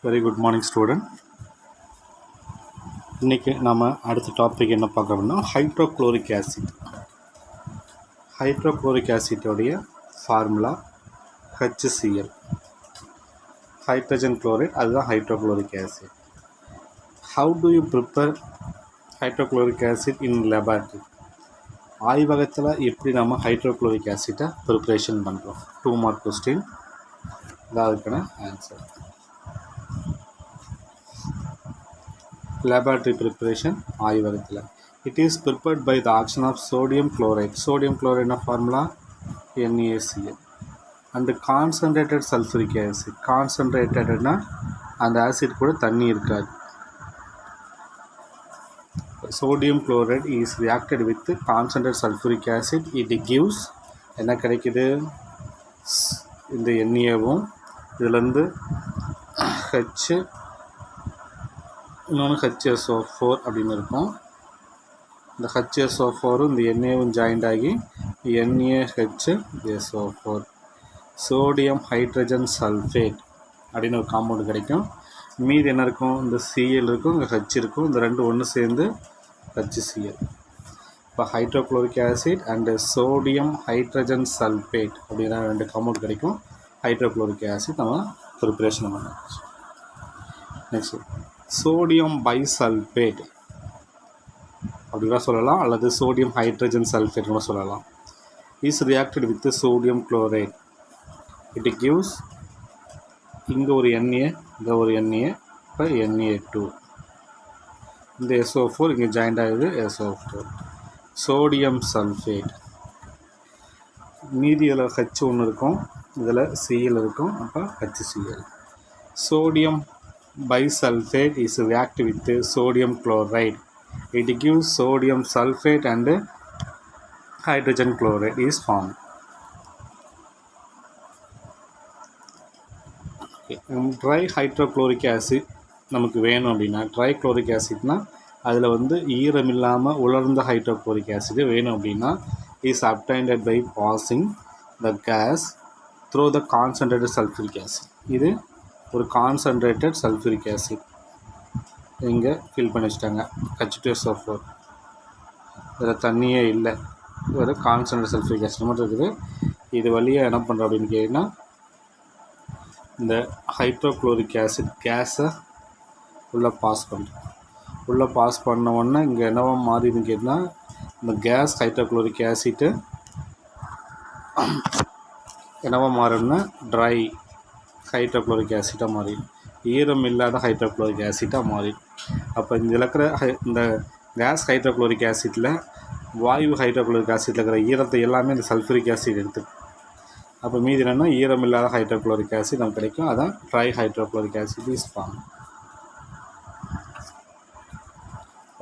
Very good morning student. இன்றைக்கி நம்ம அடுத்த டாபிக் என்ன பார்க்குறோம்னா ஹைட்ரோக்ளோரிக் ஆசிட். ஹைட்ரோக்ளோரிக் ஆசிட்டோடைய ஃபார்முலா HCl, ஹைட்ரஜன் குளோரைட். அதுதான் hydrochloric acid. How do you prepare hydrochloric acid in laboratory? ஆய்வகத்தில் எப்படி நம்ம ஹைட்ரோக்ளோரிக் ஆசிட்டை ப்ரிப்ரேஷன் பண்ணுறோம்? 2 மார்க் கொஸ்டின். இதான் அதுக்கான ஆன்சர். Laboratory preparation ஆய்வகத்தில். It is prepared by the action of sodium chloride. Sodium chloride formula NaCl and concentrated sulfuric acid. Concentrated அந்த acid கூட தண்ணி இருக்காது. Sodium chloride is reacted with concentrated sulfuric acid. It gives என்ன கிடைக்குது? இந்த Naவும் இதிலேருந்து இன்னொன்று HSO4 அப்படின்னு இருக்கும். இந்த HSO4 இந்த எண்ணெயும் ஜாயிண்ட் ஆகி NaHSO4, சோடியம் ஹைட்ரஜன் சல்ஃபேட் அப்படின்னு ஒரு காம்பவுண்டு கிடைக்கும். மீது என்ன இருக்கும்? இந்த Cl இருக்கும், இங்கே H இருக்கும். இந்த ரெண்டு ஒன்று சேர்ந்து HCl. இப்போ hydrochloric acid and sodium hydrogen sulphate அப்படின்னா ரெண்டு காம்பவுண்ட் கிடைக்கும். ஹைட்ரோக்ளோரிக் ஆசிட் நம்ம ப்ரிப்ரேஷன் பண்ணலாம். நெக்ஸ்ட் சோடியம் பைசல்ஃபேட் அப்படிலாம் சொல்லலாம், அல்லது சோடியம் ஹைட்ரஜன் சல்ஃபேட்னு சொல்லலாம். Is reacted with sodium chloride. It gives இங்கே ஒரு Na, இங்கே ஒரு Na, இப்போ Na2. இந்த SO4 இங்கே ஜாயிண்ட் ஆகுது SO4. Sodium sulphate. மீதி இதில் H ஒன்று இருக்கும், இதில் Cl இருக்கும், அப்போ HCl. Sodium bisulfate is reacted with sodium chloride. It gives sodium sulfate and hydrogen chloride is formed. Try hydrochloric acid நமக்கு வேணும் அப்படின்னா, ட்ரை குளோரிக் ஆசிட்னா அதில் வந்து ஈரம் இல்லாமல் உலர்ந்த ஹைட்ரோக்ளோரிக் ஆசிட் வேணும் அப்படின்னா, is obtained by passing the gas through the concentrated sulphuric acid. இது ஒரு கான்சன்ட்ரேட்டட் சல்ஃபூரிக் ஆசிட் இங்கே ஃபில் பண்ணி வச்சுட்டாங்க. H2SO4. இதில் தண்ணியே இல்லை, ஒரு கான்சன்ட்ரேட் சல்ஃபூரிக் ஆசிட் மட்டும் இருக்குது. இது வழியாக என்ன பண்ணுறோம் அப்படின்னு கேட்டிங்கன்னா, இந்த ஹைட்ரோக்ளோரிக் ஆசிட் கேஸை உள்ளே பாஸ் பண்ணுறோம். உள்ளே பாஸ் பண்ண உடனே இங்கே என்னவா மாறிதுன்னு கேட்டிங்கன்னா, இந்த கேஸ் ஹைட்ரோக்ளோரிக் ஆசிட்டு என்னவா மாறும்னா ட்ரை ஹைட்ரோக்ளோரிக் ஆசிட்டாக மாறிடும். ஈரம் இல்லாத ஹைட்ரோக்ளோரிக் ஆசிட்டாக மாறிடும். அப்போ இதில் இருக்கிற இந்த கேஸ் ஹைட்ரோக்ளோரிக் ஆசிட்டில் வாயு ஹைட்ரோக்ளோரிக் ஆசிட்டில் இருக்கிற ஈரத்தை எல்லாமே இந்த சல்ஃபூரிக் ஆசிட் எடுத்துக்கும். அப்போ மீதி என்னென்னா ஈரம் இல்லாத ஹைட்ரோக்ளோரிக் ஆசிட் நமக்கு கிடைக்கும். அதான் dry hydrochloric acid is form.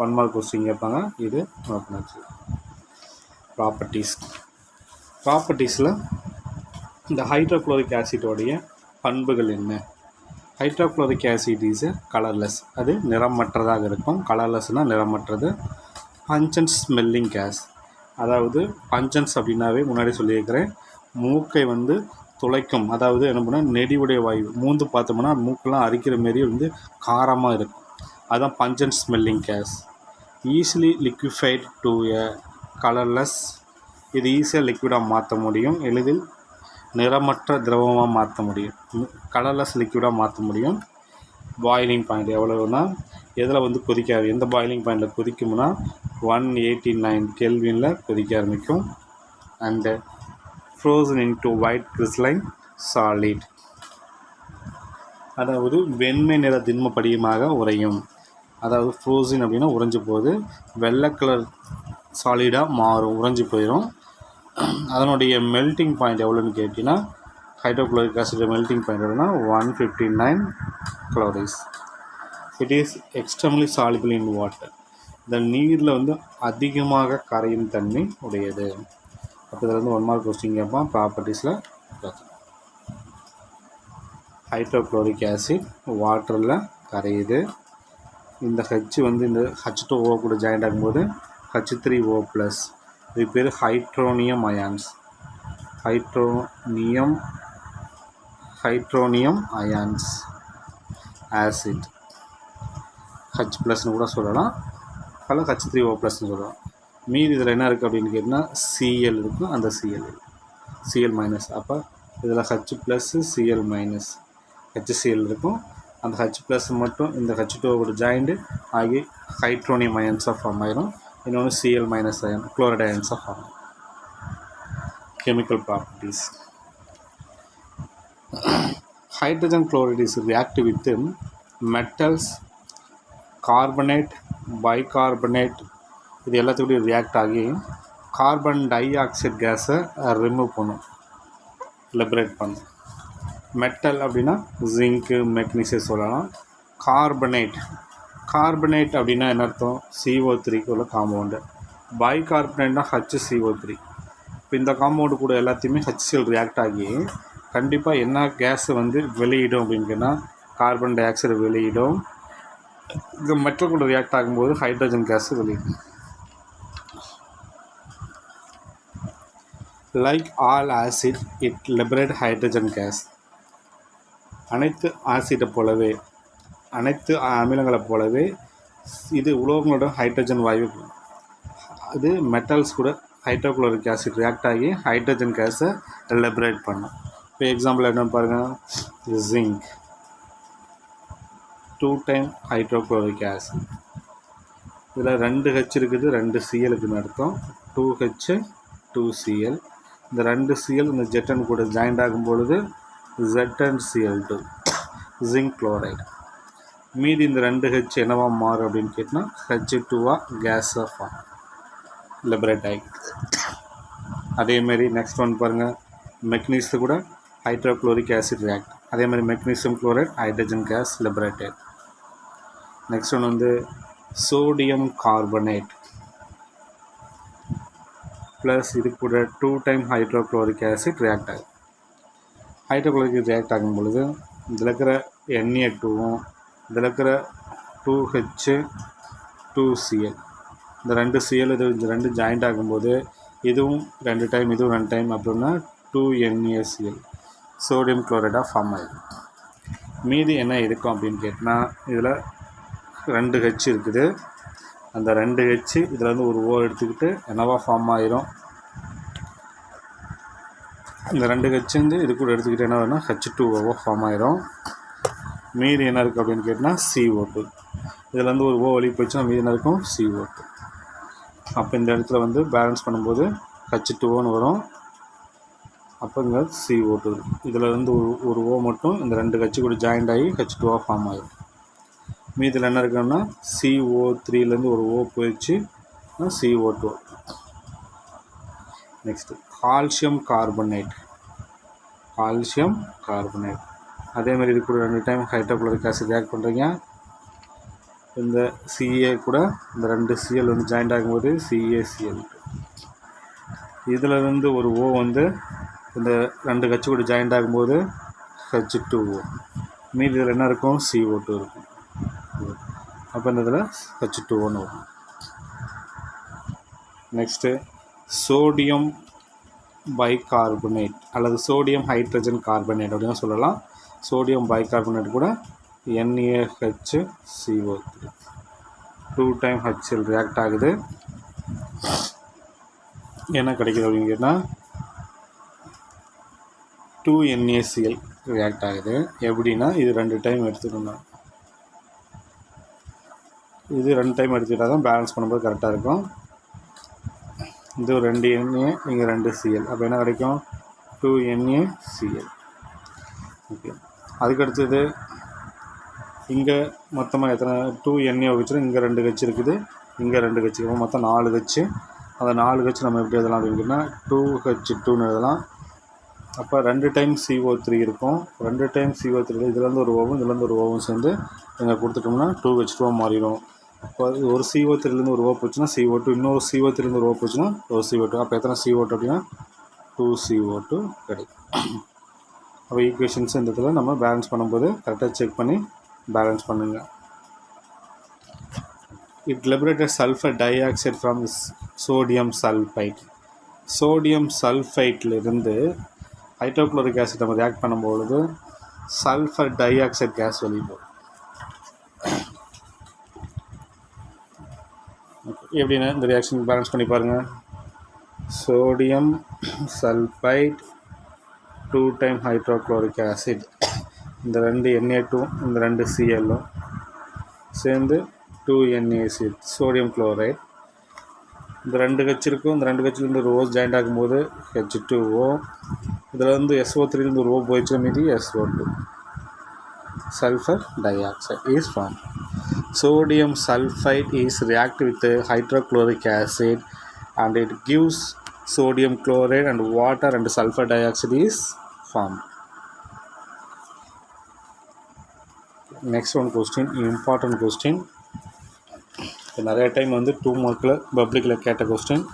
1 mark question கேட்பாங்க. இது நோட்னாச்சு. ப்ராப்பர்ட்டிஸில் இந்த ஹைட்ரோக்ளோரிக் ஆசிட்டோடைய பண்புகள் என்ன? Hydrochloric acid is colourless. அது நிறமற்றதாக இருக்கும். கலர்லெஸ்னால் நிறமற்றது. Pungent smelling gas. அதாவது பஞ்சன்ஸ் அப்படின்னாவே முன்னாடி சொல்லியிருக்கிறேன், மூக்கை வந்து துளைக்கும். அதாவது என்ன பண்ணால் நெடிவுடைய வாயு. மூந்து பார்த்தோம்னா மூக்கெல்லாம் அரிக்கிற மாரி வந்து காரமாக இருக்கும். அதுதான் pungent smelling gas. Easily liquefied to a colourless. இது ஈஸியாக லிக்விடாக மாற்ற முடியும். எளிதில் நிறமற்ற திரவமாக மாற்ற முடியும். கலர்லெஸ் லிக்விடாக மாற்ற முடியும். பாயிலிங் பாயிண்ட் எவ்வளவுனா, எதில் வந்து கொதிக்காது, எந்த பாயிலிங் பாயிண்டில் கொதிக்கும்னா 189 கெல்வினில் கொதிக்க ஆரம்பிக்கும். And frozen into white crystalline solid. அதாவது வெண்மை நிற திண்ம படிகமாக உறையும். அதாவது ஃப்ரோசன் அப்படின்னா உறைஞ்சி போகுது, வெள்ளை கலர் சாலிடாக மாறும், உறைஞ்சி போயிடும். அதனுடைய மெல்ட்டிங் பாயிண்ட் எவ்வளோன்னு கேட்டிங்கன்னா, ஹைட்ரோக்ளோரிக் ஆசிட் மெல்ட்டிங் பாயிண்ட் எவ்வளோனா 159 calories. It is extremely soluble in water. இந்த நீரில் வந்து அதிகமாக கரையும் தன்மை உடையது. அப்போ இதில் வந்து 1 மார்க் கொஸ்டின் கேட்பான். ப்ராப்பர்ட்டிஸில் ஹைட்ரோக்ளோரிக் ஆசிட் வாட்டரில் கரையுது. இந்த H வந்து இந்த H2O கூட ஜாயிண்ட் ஆகும்போது H3O+. இது பேர் hydronium ions. Hydronium ions. Acid H ப்ளஸ்னு கூட சொல்லலாம், பல H3O ப்ளஸ்னு சொல்லலாம். மீதி இதில் என்ன இருக்குது அப்படின்னு கேட்டிங்கன்னா Cl இருக்கும், அந்த Cl மைனஸ். அப்போ இதில் H plus Cl minus HCl இருக்கும். அந்த H ப்ளஸ் மட்டும் இந்த H2ஓட ஜாயிண்ட் ஆகி ஹைட்ரோனியம் அயன்ஸாக ஃபார்ம் ஆயிரும். இன்னொன்று Cl மைனஸ் அயன் குளோரைட் அயன்ஸாக ஃபார்ம் ஆகும். Chemical properties. Hydrogen chloride is reactive with metals, carbonate, bicarbonate. இது எல்லாத்துக்கூடயும் ரியாக்ட் ஆகி கார்பன் டை ஆக்சைடு கேஸை ரிமூவ் பண்ணும், லிபரேட் பண்ணும். மெட்டல் அப்படின்னா ஜிங்க்கு, மெக்னீசியம் சொல்லலாம். கார்பனேட் அப்படின்னா என்ன அர்த்தம்? CO3 உள்ள காம்பவுண்டு. பைகார்பனேட்னா HCO3. இப்போ இந்த காம்பவுண்டு கூட எல்லாத்தையுமே HCl ரியாக்ட் ஆகி கண்டிப்பாக என்ன கேஸை வந்து வெளியிடும் அப்படின்னு கேட்டால் கார்பன் டை ஆக்சைடு வெளியிடும். இந்த மெட்டல் கூட ரியாக்ட் ஆகும்போது ஹைட்ரஜன் கேஸு வெளியிடும். Like all acid it liberate hydrogen case. அனைத்து ஆசிட்டை போலவே, அனைத்து அமிலங்களை போலவே இது உலோகங்களோட ஹைட்ரஜன் வாயு. அது மெட்டல்ஸ் கூட ஹைட்ரோக்ளோரிக் ஆசிட் ரியாக்ட் ஆகி ஹைட்ரஜன் கேஸை லிபரேட் பண்ணும். இப்போ எக்ஸாம்பிள் என்னென்னு பாருங்கள். Zinc 2 time hydrochloric acid. இதில் 2 H இருக்குது, 2 Cl இருக்குதுன்னு அர்த்தம். 2H 2Cl. இந்த 2 Cl இந்த Zn கூட ஜாயிண்ட் ஆகும் பொழுது ZnCl2 ஜிங்க் குளோரைடு. மீதி இந்த 2H என்னவா மாறும் அப்படின்னு கேட்டால் H2 கேஸாக ஃபார்ம் லிபரேட் ஆகிடுது. அதேமாரி நெக்ஸ்ட் ஒன் பாருங்கள். மெக்னீசியம் கூட ஹைட்ரோக்ளோரிக் ஆசிட் ரியாக்ட். அதேமாதிரி magnesium chloride hydrogen case liberated. Next one வந்து சோடியம் கார்பனேட் ப்ளஸ் இது கூட 2 டைம் ஹைட்ரோக்ளோரிக் ஆசிட் ரியாக்ட் ஆகும். ஹைட்ரோக்ளோரிக் ரியாக்ட் ஆகும் பொழுது இதில் இருக்கிற Na2வும் இதில் இருக்கிற 2H 2Cl, இந்த 2 Cl இது 2 ஜாயிண்ட் ஆகும்போது இதுவும் 2 டைம் இதுவும் 2 டைம் அப்படின்னா 2NaCl சோடியம் குளோரைடாக ஃபார்ம் ஆகிடும். மீதி என்ன இருக்கும் அப்படின்னு கேட்டால் இதில் 2H இருக்குது. அந்த 2H இதில் வந்து ஒரு O எடுத்துக்கிட்டு என்னவா ஃபார்ம் ஆகிரும். இந்த 2H வந்து இது கூட எடுத்துக்கிட்டு என்ன வேணும்னா H2O ஃபார்ம் ஆகிரும். மீதி என்ன இருக்குது அப்படின்னு கேட்டால் CO2. இதில் வந்து ஒரு O வெளியே போயிடுச்சுன்னா மீதி என்ன இருக்கும்? CO2. அப்போ இந்த இடத்துல வந்து பேலன்ஸ் பண்ணும்போது H2Oன்னு வரும். அப்போ இங்கே CO2. இதில் வந்து ஒரு O மட்டும் இந்த 2 H கூட ஜாயிண்ட் ஆகி H2O ஃபார்ம் ஆகிடும். மீதில் என்ன இருக்குன்னா CO3லேருந்து ஒரு O போயிடுச்சு, CO2. Next calcium carbonate. அதேமாதிரி இது கூட 2 டைம் ஹைட்ரோக்ளோரிக் ஆசிட் ரியாக்ட் பண்ணுறீங்க. இந்த Ca கூட இந்த 2 Cl வந்து ஜாயிண்ட் ஆகும்போது CaCl2. இதில் இருந்து ஒரு O வந்து இந்த 2 H கூட ஜாயிண்ட் ஆகும்போது H2O. மீதி இதில் என்ன இருக்கும்? CO2 இருக்கும். அப்போ இந்த இதில் H2Oன்னு வரும். நெக்ஸ்ட்டு சோடியம் பைகார்பனேட் அல்லது சோடியம் ஹைட்ரஜன் கார்பனேட் அப்படின்னு சொல்லலாம். சோடியம் பைகார்பனேட் கூட NaHCO3 2 டைம் HCl ரியாக்ட் ஆகுது. என்ன கிடைக்குது அப்படின்னு கேட்டால் 2NaCl ரியாக்ட் ஆகுது. எப்படின்னா இது 2 டைம் எடுத்துக்கணும். இது 2 டைம் எடுத்துக்கிட்டால் தான் பேலன்ஸ் பண்ணும்போது கரெக்டாக இருக்கும். இது 2 Na, இங்கே 2 Cl. அப்போ என்ன கிடைக்கும்? 2NaCl. ஓகே. அதுக்கடுத்தது இங்கே மொத்தமாக எத்தனை 2Na வச்சுன்னா இங்கே 2 H இருக்குது, இங்கே 2 H. மொத்தம் 4 H. அந்த 4 H நம்ம எப்படி எழுதலாம் அப்படின்னா 2H2ன்னு எழுதலாம். அப்போ 2 டைம் CO3 இருக்கும். 2 டைம் CO3 இதுலேருந்து ஒரு ஓவும் இதுலேருந்து ஒரு ஓவும் சேர்ந்து இங்கே கொடுத்துட்டோம்னா 2H2 மாறிடும். அப்போ ஒரு CO3லேருந்து ஒரு O போச்சுன்னா CO2, இன்னொரு CO3லேருந்து ஒரு O போச்சுன்னா ஒரு CO2. அப்போ எத்தனை CO2 அப்படின்னா 2CO2 கிடைக்கும். அப்போ ஈக்குவேஷன்ஸ் இந்த இடத்துல நம்ம பேலன்ஸ் பண்ணும்போது கரெக்டாக செக் பண்ணி பேலன்ஸ் பண்ணுங்கள். It liberated sulfur dioxide from sodium sulfite. Sodium சல்ஃபைட்லேருந்து ஹைட்ரோக்ளோரிக் ஆசிட் நம்ம ரியாக்ட் பண்ணும்பொழுது சல்ஃபர் டை ஆக்சைடு கேஸ் வெளியிடும். எப்படின்னா இந்த ரியாக்ஷன் பேலன்ஸ் பண்ணி பாருங்கள். Sodium sulphite 2 time hydrochloric acid, இந்த 2 Na2 இந்த 2 Cl சேர்ந்து 2NaCl சோடியம் குளோரைட். இந்த 2 H இருக்கும், இந்த 2 Hலேருந்து ஒரு O ஜாயிண்ட் ஆகும்போது H2O, இதில் வந்து SO3லேருந்து ஒரு O போயிடுச்சு, மீதி SO2. Sulfur dioxide is formed. Sodium sulfite is react with hydrochloric acid and it gives sodium chloride and water and sulfur dioxide is formed. Next one question, important question. நிறைய time வந்து 2 மார்க்கில் பப்ளிக்கில் கேட்ட question.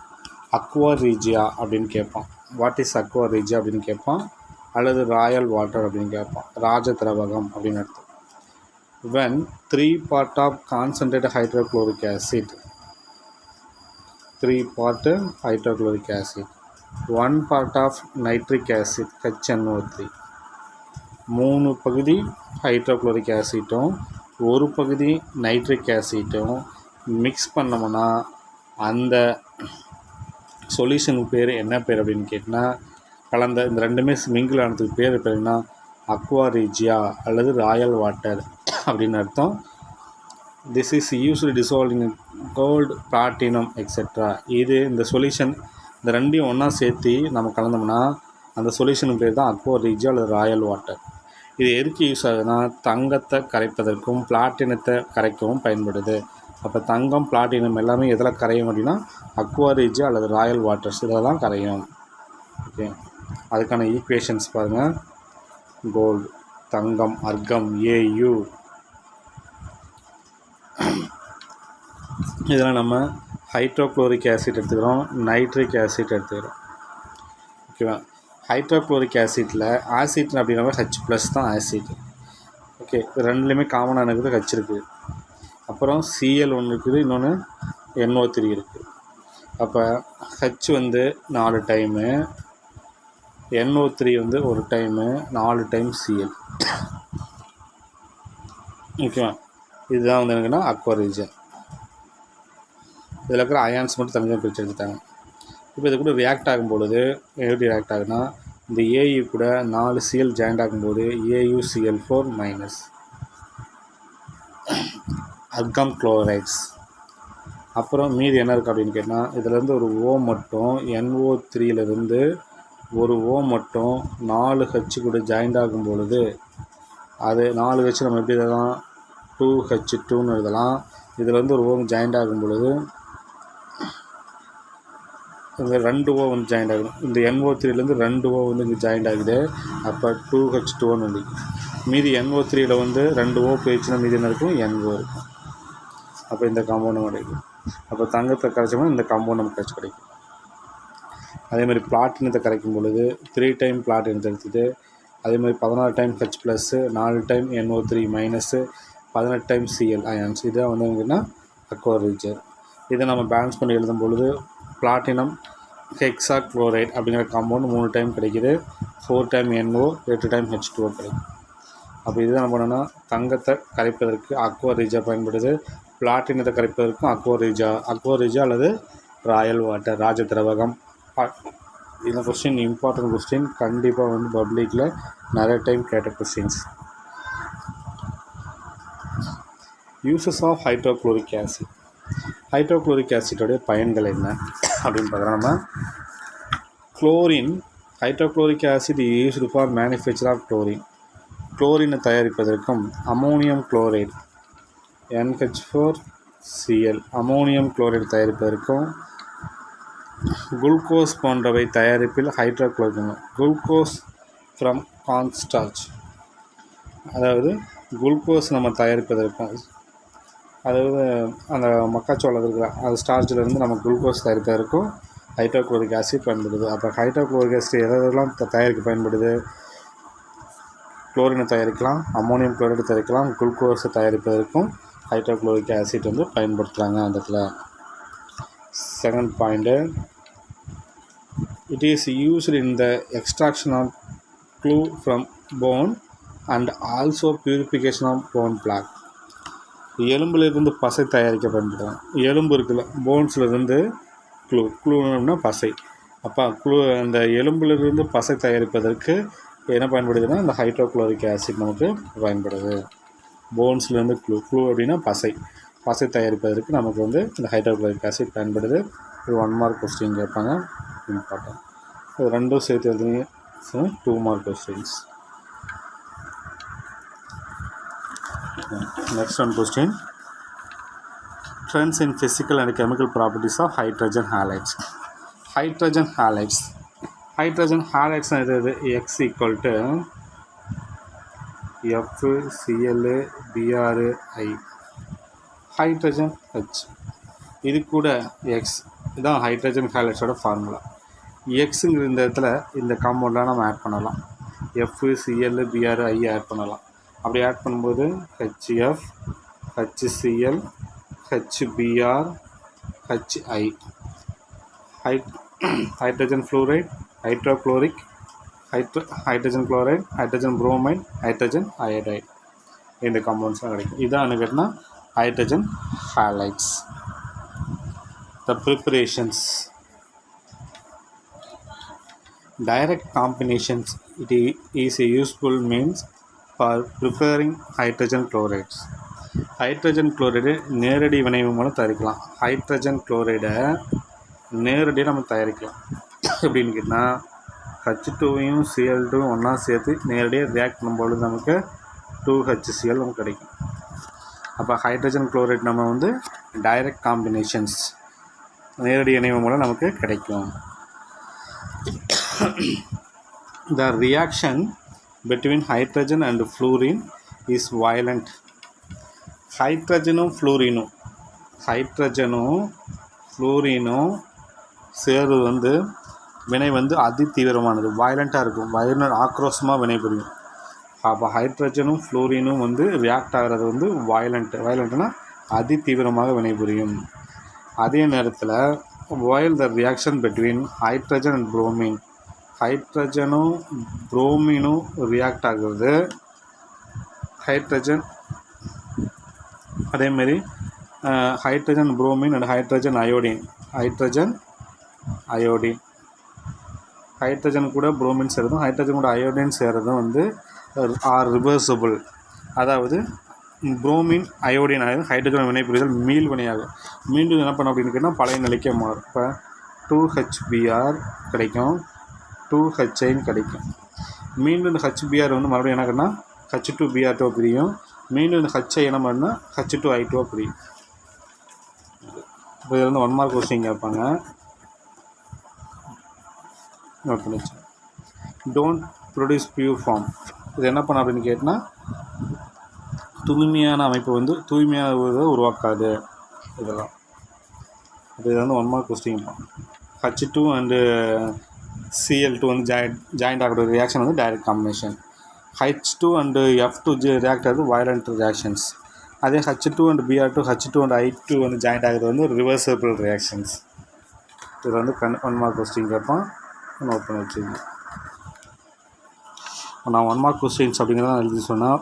Aqua ரீஜியா அப்படின்னு கேட்பான். What is Aqua ரீஜியா அப்படின்னு கேட்பான், அல்லது ராயல் வாட்டர் அப்படின்னு கேட்பான். ராஜ திரவகம் அப்படின்னு அர்த்தம். when 3 part of concentrated hydrochloric acid, 3 part hydrochloric acid, 1 part of nitric acid HNO3, 3 பகுதி ஹைட்ரோக்ளோரிக் ஆசிட்டும் 1 பகுதி நைட்ரிக் ஆசிட்டும் மிக்ஸ் பண்ணோம்னா அந்த சொல்யூஷனுக்கு பேர் என்ன பேர் அப்படின்னு கேட்டால், கலந்த இந்த ரெண்டுமே மிங்கிள் ஆனதுக்கு பேர் பேருன்னா அக்வா ரீஜியா அல்லது ராயல் வாட்டர் அப்படின்னு அர்த்தம். This is used dissolve in gold, platinum etcetera. இது இந்த சொல்யூஷன் இந்த ரெண்டையும் ஒன்றா சேர்த்து நம்ம கலந்தோம்னா அந்த சொல்யூஷனுக்கு பேர் தான் அக்வா ரீஜியா அல்லது ராயல் வாட்டர். இது எதுக்கு யூஸ் ஆகுதுன்னா தங்கத்தை கரைப்பதற்கும் பிளாட்டினத்தை கரைக்கவும் பயன்படுது. அப்போ தங்கம் பிளாட்டினம் எல்லாமே எதில் கரையும் அப்படின்னா அக்வா ரீஜியா அல்லது ராயல் வாட்டர்ஸ் இதில் தான் கரையும். ஓகே, அதுக்கான ஈக்குவேஷன்ஸ் பாருங்கள். கோல்டு தங்கம் அர்க்கம் AU, இதில் நம்ம ஹைட்ரோக்ளோரிக் ஆசிட் எடுத்துக்கிறோம், நைட்ரிக் ஆசிட் எடுத்துக்கிறோம். ஓகேவா, ஹைட்ரோக்ளோரிக் ஆசிட்டில் ஆசிட் அப்படின்னா H+ தான் ஆசிட். ஓகே, ரெண்டுலேயுமே காமனாக இருக்குது, H இருக்குது. அப்புறம் Cl ஒன்று இருக்குது, இன்னொன்று NO3 இருக்குது. அப்போ H வந்து 4 டைமு, NO3 வந்து 1 டைமு, 4 டைம் Cl. ஓகேவா, இதுதான் வந்து எனக்குன்னா அக்வா ரீஜியா. இதில் இருக்கிற அயான்ஸ் மட்டும் தனியாக பிரித்து எடுத்துட்டாங்க. இப்போ இது கூட ரியாக்ட் ஆகும் பொழுது எப்படி ரியாக்ட் ஆகுதுன்னா, இந்த AU கூட 4 Cl ஜாயிண்ட் ஆகும்போது AuCl4- அர்க்கம் குளோரைட்ஸ். அப்புறம் மீதி என்ன இருக்குது அப்படின்னு கேட்டால், இதிலேருந்து ஒரு O மட்டும் NO3லேருந்து ஒரு O மட்டும் 4 H கூட ஜாயிண்ட் ஆகும் பொழுது அது 4 H நம்ம எப்படி எழுதலாம், 2H2ன்னு எழுதலாம். இதில் வந்து ஒரு O ஜாயிண்ட் ஆகும் பொழுது இந்த 2 O வந்து ஜாயிண்ட் ஆகுது. இந்த NO3லேருந்து 2 O வந்து இங்கே ஜாயிண்ட் ஆகுது. அப்போ 2H2ன்னு வந்து மீதி NO3யில் வந்து 2 O போயிடுச்சுன்னா மீதி என்ன இருக்கும், NO இருக்கும். அப்போ இந்த காம்பவுண்ட் நமக்கு கிடைக்கும். அப்போ தங்கத்தை கரைச்சோம்னா இந்த காம்பவுண்ட் நமக்கு கிடைக்கும். அதேமாதிரி பிளாட்டினத்தை கரைக்கும் பொழுது 3 டைம் பிளாட்டினத்தை எடுத்துகிட்டு அதேமாதிரி 16 time H+, 4 time NO3-, 18 time Cl ions. இதான் வந்து எங்கன்னா அக்வா ரீஜியா. இதை நம்ம பேலன்ஸ் பண்ணி எழுதும் பொழுது பிளாட்டினம் ஹெக்ஸா குளோரைட் அப்படிங்கிற காம்பவுண்ட் 3 டைம் கிடைக்கிது, 4 டைம் NO, 8 டைம் H2O கிடைக்கும். அப்போ இதுதான் என்ன பண்ணோன்னா தங்கத்தை கரைப்பதற்கு அக்வா ரீஜியா பயன்படுது, பிளாட்டினத்தை கரைப்பதற்கும் அக்வா ரீஜியா அல்லது ராயல் வாட்டர், ராஜ திரவகம். இந்த கொஸ்டின் இம்பார்ட்டன்ட் கொஸ்டின், கண்டிப்பாக வந்து பப்ளிக்கில் நிறைய டைம் கேட்ட questions. Uses of hydrochloric acid. Hydrochloric ஆசிட்டோடைய பயன்கள் என்ன அப்படின்னு பார்த்தோன்னா, நம்ம chlorine, hydrochloric acid used for manufacture of chlorine, குளோரினை தயாரிப்பதற்கும் ammonium chloride NH4Cl ammonium chloride தயாரிப்பதற்கும் குளுக்கோஸ் போன்றவை தயாரிப்பில் ஹைட்ரோக்ளோரிக், குளுக்கோஸ் ஃப்ரம் கார்ன்ஸ்டார்ச், அதாவது குளுக்கோஸ் நம்ம தயாரிப்பதற்கும், அதாவது அந்த மக்காச்சோளம் இருக்கிற அது ஸ்டார்ச்சிலேருந்து நம்ம குளுக்கோஸ் தயாரிப்பதற்கும் ஹைட்ரோக்ளோரிக் ஆசிட் பயன்படுது. அப்போ ஹைட்ரோக்ளோரிக் ஆசிட் எதெல்லாம் தயாரிக்க பயன்படுது, குளோரினை தயாரிக்கலாம், அமோனியம் குளோரைடு தயாரிக்கலாம், குளுக்கோஸை தயாரிப்பதற்கும் ஹைட்ரோக்ளோரிக் ஆசிட் வந்து பயன்படுத்துகிறாங்க அந்த இடத்துல. Second point, it is used in the extraction of glue from bone and also purification of bone black. எலும்பிலிருந்து பசை தயாரிக்க பயன்படுத்தும். எலும்பு இருக்குல்ல, போன்ஸ்லேருந்து க்ளூனா பசை. அப்போ அந்த எலும்பிலிருந்து பசை தயாரிப்பதற்கு என்ன பயன்படுதுன்னா இந்த ஹைட்ரோக்ளோரிக் ஆசிட் நமக்கு பயன்படுது. போன்ஸ்லேருந்து க்ளூ அப்படின்னா பசை தயாரிப்பதற்கு நமக்கு வந்து இந்த ஹைட்ரோக்ளோரிக் ஆசிட் பயன்படுது. இது 1 மார்க் கொஸ்டின் கேட்பாங்க, இம்பார்ட்டன்ட். இது ரெண்டும் சேர்த்து எழுதுங்க, 2 mark questions. Next one question. Trends in physical and chemical properties of hydrogen halides. Hydrogen halides is X equal to FCl Bri hydrogen H. இது கூட X இதான் ஹைட்ரஜன் ஹாலைட்ஸோட ஃபார்முலா. எக்ஸுங்கிற இந்த இடத்துல இந்த காம்பவுண்டெலாம் நம்ம ஆட் பண்ணலாம். FCl Bri ஆட் பண்ணலாம். அப்படி ஆட் பண்ணும்போது HF HCl HBr HI hydrogen fluoride, hydrochloric, hydrogen chloride, hydrogen bromide, hydrogen iodide இந்த காம்பவுண்ட்ஸ்லாம் கிடைக்கும். இதான் கேட்டால் hydrogen halides. The preparations. Direct combinations it is a useful means for preparing hydrogen chlorides. Hydrogen chloride நேரடி வினைவு மூலம் தயாரிக்கலாம். Hydrogen குளோரைடை நேரடியாக நம்ம தயாரிக்கலாம். எப்படின்னு கேட்டால் H2வையும் Cl2 ஒன்றா சேர்த்து நேரடியாக ரியாக்ட் பண்ணும்போது நமக்கு 2HCl நமக்கு கிடைக்கும். அப்போ ஹைட்ரஜன் குளோரைட் நம்ம வந்து டைரக்ட் காம்பினேஷன்ஸ் நேரடி இணைவு மூலம் நமக்கு கிடைக்கும். The reaction between hydrogen and fluorine is violent. ஹைட்ரஜனும் ஃப்ளூரினும் சேருவது வந்து வினை வந்து அதி தீவிரமானது, வயலண்ட்டாக இருக்கும், ஆக்ரோஷமாக வினை புரியும். அப்போ ஹைட்ரஜனும் ஃப்ளூரினும் வந்து ரியாக்ட் ஆகிறது வந்து வயலண்ட்னா அதி தீவிரமாக வினை புரியும். அதே நேரத்தில் while the reaction between hydrogen and bromine, ஹைட்ரஜனும் புரோமினும் ரியாக்ட் ஆகுறது, அதேமாரி hydrogen bromine and hydrogen hydrogen கூட புரோமின் சேரதும் ஹைட்ரஜன் கூட அயோடின் சேரதும் வந்து ஆர் ரிவர்சபிள். அதாவது புரோமின் அயோடின் ஆகும் ஹைட்ரஜன் வினைபுரிதல் மீள் வினையாகும். மீண்டும் என்ன பண்ண அப்படின்னு கேட்டால் பழைய நிலைக்கே மாறும். இப்போ 2HBr கிடைக்கும், 2HIன்னு கிடைக்கும். மீண்டும் இந்த HBr வந்து மறுபடியும் என்ன பண்ணால் H2Br2 பிரியும். மீண்டும் இந்த HI என்ன பண்ணால் H2I2 பிரியும். இப்போ இதில் வந்து 1 மார்க் கொஸ்டின் கேட்பாங்க, நோட் பண்ணி வச்சு. Don't produce pure form. இது என்ன பண்ண அப்படின்னு கேட்டால் தூய்மையான அமைப்பு வந்து தூய்மையாக உருவாக்காது இதெல்லாம். அப்போ இதை வந்து 1 mark question. H2 and Cl2 வந்து ஜாயிண்ட் ஆகக்கூடிய ரியாக்ஷன் வந்து direct combination. H2 and F2 react ஆகுது வயலண்ட் ரியாக்ஷன்ஸ். அதே H2 and Br2 H2 and I2 வந்து ஜாயிண்ட் ஆகிறது வந்து ரிவர்சபிள் ரியாக்ஷன்ஸ். இதில் வந்து 1 மார்க் கொஸ்டின் கேட்பான், நோட் பண்ணி வச்சுக்கோங்க. நான் 1 மார்க் கொஸ்டின்ஸ் அப்படிங்கிறத எழுதி சொன்னால்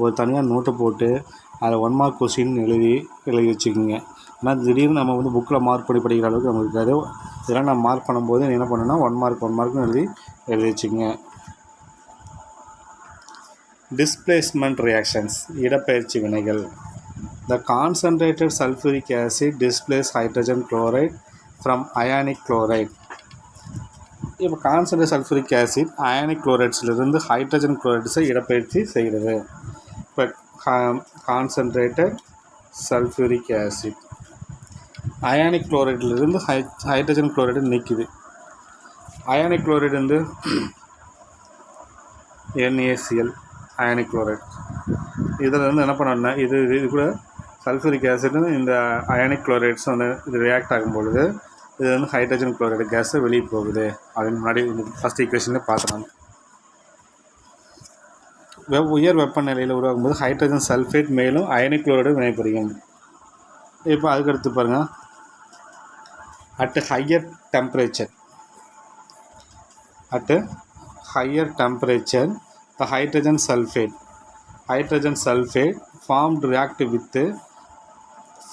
ஒரு தனியாக நோட்டை போட்டு அதில் 1 மார்க் கொஸ்டின் எழுதி வச்சுக்கோங்க. ஆனால் திடீர்னு நம்ம வந்து புக்கில் மார்க் பண்ணி படிக்கிற அளவுக்கு நமக்கு இருக்காது. இதெல்லாம் நான் மார்க் பண்ணும்போது என்ன பண்ணுன்னா 1 மார்க்னு எழுதி வச்சுக்கோங்க. டிஸ்பிளேஸ்மெண்ட் ரியாக்ஷன்ஸ், இடப்பெயர்ச்சி வினைகள். The concentrated sulphuric acid displace hydrogen chloride from ionic chloride. இப்போ கான்சன்ட்ரேட் சல்ஃபூரிக் ஆசிட் அயானிக் குளோரைட்ஸிலிருந்து ஹைட்ரஜன் குளோரைட்ஸை இடப்பெயர்ச்சி செய்கிறது. இப்போ கான்சன்ட்ரேட்டட் சல்ஃபூரிக் ஆசிட் அயானிக் குளோரைட்லேருந்து ஹைட்ரஜன் குளோரைடு நீக்குது. அயானிக் குளோரைடு வந்து NaCl அயானிக் குளோரைட். இதில் வந்து என்ன பண்ணணும்னா இது கூட சல்ஃபூரிக் ஆசிட் இந்த அயானிக் குளோரைட்ஸ் வந்து இது ரியாக்ட் ஆகும்பொழுது இது வந்து ஹைட்ரஜன் குளோரைடு கேஸை வெளியே போகுது அப்படின்னு முன்னாடி ஃபஸ்ட் ஈக்குவேஷனில் பார்க்கலாம். உயர் வெப்பநிலையில் உருவாகும்போது ஹைட்ரஜன் சல்ஃபேட் மேலும் அயனிக் குளோரைடு வினைபுரியும். இப்போ அதுக்கடுத்து பாருங்கள், at higher temperature the hydrogen sulfate formed react with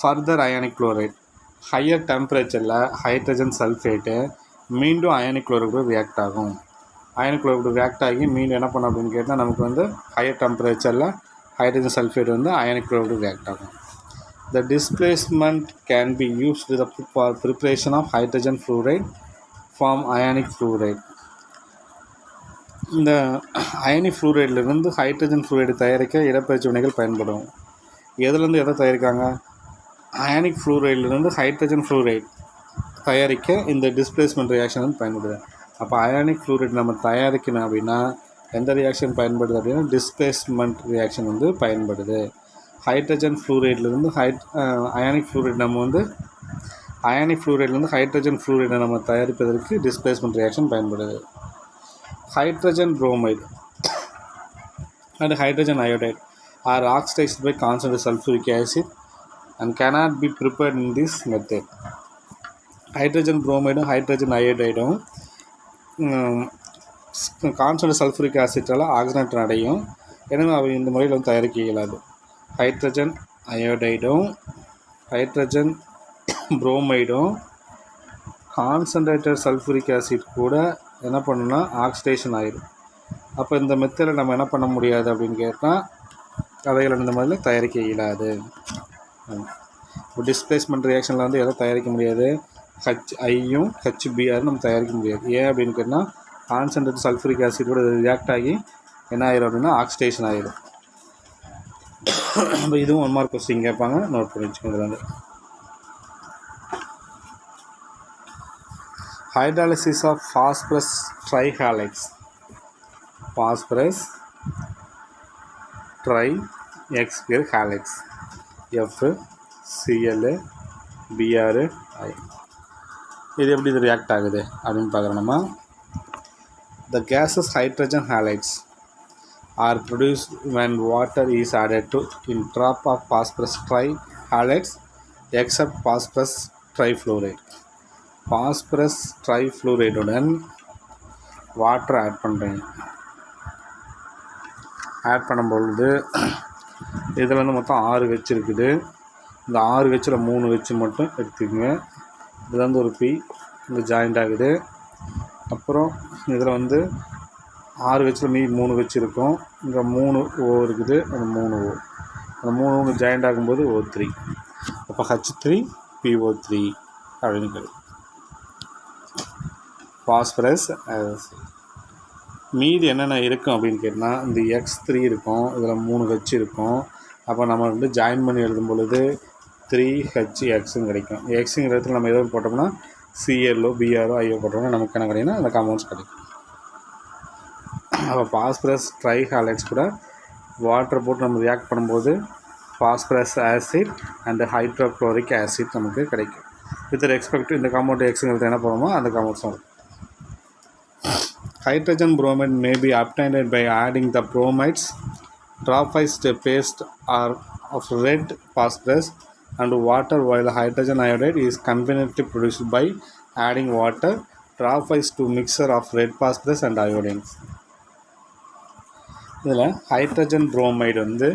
further ionic chloride higher டெம்பரேச்சரில் ஹைட்ரஜன் சல்ஃபேட்டு மீண்டும் அயானிக் குளோரைட் கூட ரியாக்ட் ஆகும். அயானிக் குளோரைட் ரியாக்ட் ஆகி மீண்டும் என்ன பண்ணும் அப்படின்னு கேட்டால் நமக்கு வந்து ஹையர் டெம்பரேச்சரில் ஹைட்ரஜன் சல்ஃபேட் வந்து அயானிக் குளோரைட் ரியாக்ட் ஆகும். The displacement can be used for preparation of hydrogen fluoride from ionic fluoride. இந்த அயனிக் ஃப்ளூரைட்லேருந்து ஹைட்ரஜன் ஃப்ளூரைடு தயாரிக்க இடப்பெயர்ச்சி வினைகள் பயன்படும். எதுலேருந்து எதை தயாரிக்காங்க? அயனிக் ஃப்ளூரைட்லேருந்து ஹைட்ரஜன் ஃப்ளூரைட் தயாரிக்க இந்த டிஸ்பிளேஸ்மெண்ட் ரியாக்ஷன் வந்து பயன்படுது. அப்போ அயானிக் ஃப்ளூரைட் நம்ம தயாரிக்கணும் அப்படின்னா எந்த ரியாக்ஷன் பயன்படுது அப்படின்னா டிஸ்பிளேஸ்மெண்ட் ரியாக்ஷன் வந்து பயன்படுது. ஹைட்ரஜன் ஃப்ளூரைட்லேருந்து அயானிக் ஃப்ளூரைட் நம்ம வந்து அயானிக் ஃப்ளூரைட்லேருந்து ஹைட்ரஜன் ஃப்ளூரைடை நம்ம தயாரிப்பதற்கு டிஸ்பிளேஸ்மெண்ட் ரியாக்ஷன் பயன்படுது. Hydrogen bromide and hydrogen iodide are oxidized by concentrated sulfuric acid and cannot be prepared in this method. Hydrogen bromide and hydrogen iodide concentrate sulphuric ஆசிட்டால் ஆக்சிஜனேற்றம் அடையும். எனவே அவை இந்த முறையில் வந்து தயாரிக்க இயலாது. ஹைட்ரஜன் அயோடைடும் ஹைட்ரஜன் புரோமைடும் கான்சன்ட்ரேட்டட் சல்ஃபூரிக் ஆசிட் கூட என்ன பண்ணுன்னா ஆக்சிடேஷன் ஆகிடும். அப்போ இந்த மெத்தடில் நம்ம என்ன பண்ண முடியாது அப்படின்னு கேட்டால் அவைகள் இந்த மாதிரியில் தயாரிக்க இயலாது. இப்போ டிஸ்பிளேஸ்மெண்ட் ரியாக்ஷனில் வந்து எதை தயாரிக்க முடியாது? HIயும் HBr நம்ம தயாரிக்க முடியாது. ஏன் அப்படின்னு கேட்டால் கான்சன்ட்ரேட் சல்ஃபூரிக் ஆசிடோட ரியாக்ட் ஆகி என்ன ஆயிரும் அப்படின்னா ஆக்சிடேஷன் ஆகிடும். இப்போ இதுவும் 1 மார்க் கொஸ்டின் கேட்பாங்க, நோட் பண்ணி வச்சுக்கோங்க. வந்து hydrolysis of phosphorus trihalides. Phosphorus tri-X halides FCl Br I. இது எப்படி இது ரியாக்ட் ஆகுது அப்படின்னு பார்க்குறோம் நம்ம. The gases hydrogen halides are produced when water is added to in drop of phosphorus trihalides except phosphorus trifluoride. Phosphorus ட்ரைஃப்ளூரைடுடன் water add பண்ணுறீங்க. Add பண்ணும்பொழுது இதில் வந்து மொத்தம் 6 வெச்சு இருக்குது. இந்த 6 வெச்சில் 3 வெச்சு மட்டும் எடுத்துக்கோங்க. இதில் வந்து ஒரு பி இங்கே ஜாயிண்ட் ஆகுது. அப்புறம் இதில் வந்து 6 வெச்சில் மீதி 3 வெச்சு இருக்கும். இங்கே 3 ஓ இருக்குது. அந்த 3 ஓ அந்த 3 ஜாயிண்ட் ஆகும்போது O3. அப்போ H3PO3 அப்படின்னு கிடைக்கும். பாஸ்பரஸ் மீதி என்னென்ன இருக்கும் அப்படின்னு கேட்டால் இந்த X3 இருக்கும். இதில் 3 H இருக்கும். அப்போ நம்ம வந்து ஜாயின் பண்ணி எழுதும் பொழுது 3HXன்னு கிடைக்கும். எக்ஸுங்கிற இடத்துல நம்ம எதாவது போட்டோம்னா CLO BRO IO போட்டோம்னா நமக்கு என்ன கிடைக்குன்னா அந்த காம்பவுண்ட்ஸ் கிடைக்கும். அப்போ பாஸ்பரஸ் ட்ரைஹாலைட்ஸ் கூட வாட்டர் போட்டு நம்ம ரியாக்ட் பண்ணும்போது phosphorus acid and hydrochloric acid நமக்கு கிடைக்கும். வித் ரெஸ்பெக்ட் இந்த காம்பவுண்ட் எக்ஸுங்கிறது என்ன பண்ணுமோ அந்த காம்பவுண்ட்ஸ் வரும். Hydrogen bromide may be obtained by adding the bromides tropized paste or of red phosphorus and water, while hydrogen iodide is conveniently produced by adding water tropized to mixture of red phosphorus and iodine. இதில் hydrogen bromide வந்து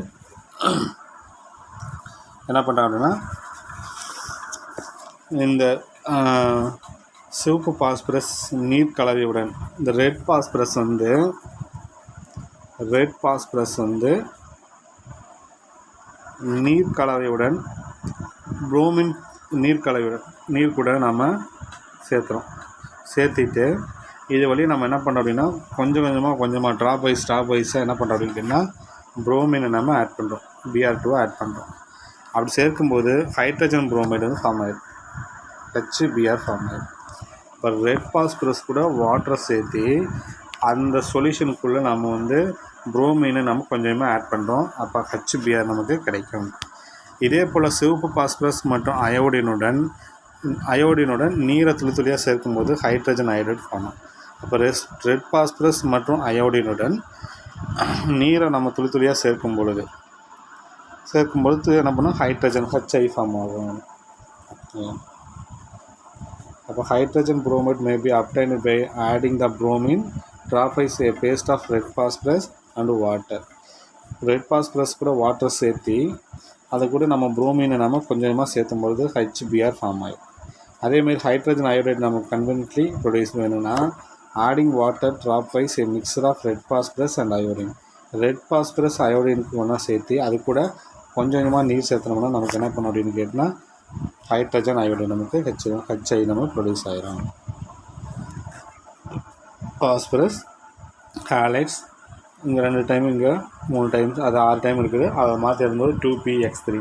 என்ன பண்ணுறாங்க அப்படின்னா இந்த சிவப்பு phosphorus நீர் கலவையுடன் இந்த red phosphorus வந்து நீர் கலவையுடன் புரோமின் நீர் கூட நம்ம சேர்த்திட்டு இது வழியாக நம்ம என்ன பண்ணுறோம் அப்படின்னா கொஞ்சமாக ட்ராப் வைஸாக என்ன பண்ணுறோம் அப்படின்னா புரோமினை நம்ம ஆட் பண்ணுறோம். Br2 ஆட் பண்ணுறோம். அப்படி சேர்க்கும்போது ஹைட்ரஜன் புரோமைடு வந்து ஃபார்ம் ஆகிடும். HBr ஃபார்ம் ஆகிடும். இப்போ ரெட் பாஸ்பரஸ் கூட வாட்டரை சேர்த்து அந்த சொல்யூஷனுக்குள்ளே நம்ம வந்து புரோமினை நம்ம கொஞ்சமாக ஆட் பண்ணுறோம். அப்போ HBr நமக்கு கிடைக்கும். இதே போல் சிவப்பு பாஸ்பரஸ் மற்றும் அயோடினுடன் நீரை துளியாக சேர்க்கும்போது ஹைட்ரஜன் அயோடைடு ஃபார்ம் ஆகும். அப்போ ரெட் பாஸ்பரஸ் மற்றும் அயோடினுடன் நீரை நம்ம துளியாக சேர்க்கும் பொழுது என்ன பண்ணோம் ஹைட்ரஜன் HI ஃபார்ம் ஆகும். அப்போ hydrogen bromide may be obtained by adding the bromine tropized a paste of red phosphorus and water. Red phosphorus கூட வாட்டர் சேர்த்து அதை கூட நம்ம புரோமினை நம்ம கொஞ்சமாக சேர்த்தும் பொழுது HBr ஃபார்ம் ஆகும். அதேமாதிரி ஹைட்ரஜன் அயோடைடு நமக்கு கன்வென்ட்லி ப்ரொடியூஸ் வேணும்னா adding water dropwise a mixture of red phosphorus and iodine. Red phosphorus அயோடினுக்கு ஒன்றா சேர்த்து அது கூட கொஞ்சம் கொஞ்சமாக நீர் சேர்த்தனோம்னா நமக்கு என்ன பண்ணணும் அப்படின்னு கேட்டால் ஹைட்ரஜன் அயோடைடு நமக்கு HI நம்ம ப்ரொடியூஸ் ஆகிடும். பாஸ்பரஸ் ஹாலைட்ஸ் இங்கே 2 டைம் இங்கே 3 டைம்ஸ் அது 6 டைம் இருக்குது. அதை மாற்றி எழுதும்போது 2px3.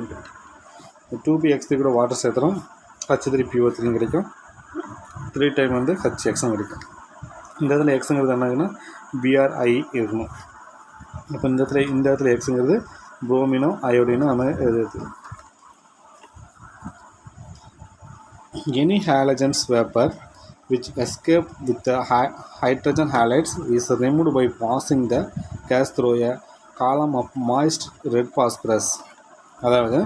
2px3 கூட வாட்டர் சேர்த்துறோம் H3PO3 கிடைக்கும். 3 டைம் வந்து HXம் கிடைக்கும். இந்த இடத்துல எக்ஸுங்கிறது என்னங்கன்னா BRI இருக்கணும். இப்போ இந்த இடத்துல எக்ஸுங்கிறது புரோமினோ அயோடினோ நம்ம எழுதுறது. Any halogens vapour which escape with the hydrogen halides is removed by passing the gas through a column of moist red phosphorus. அதாவது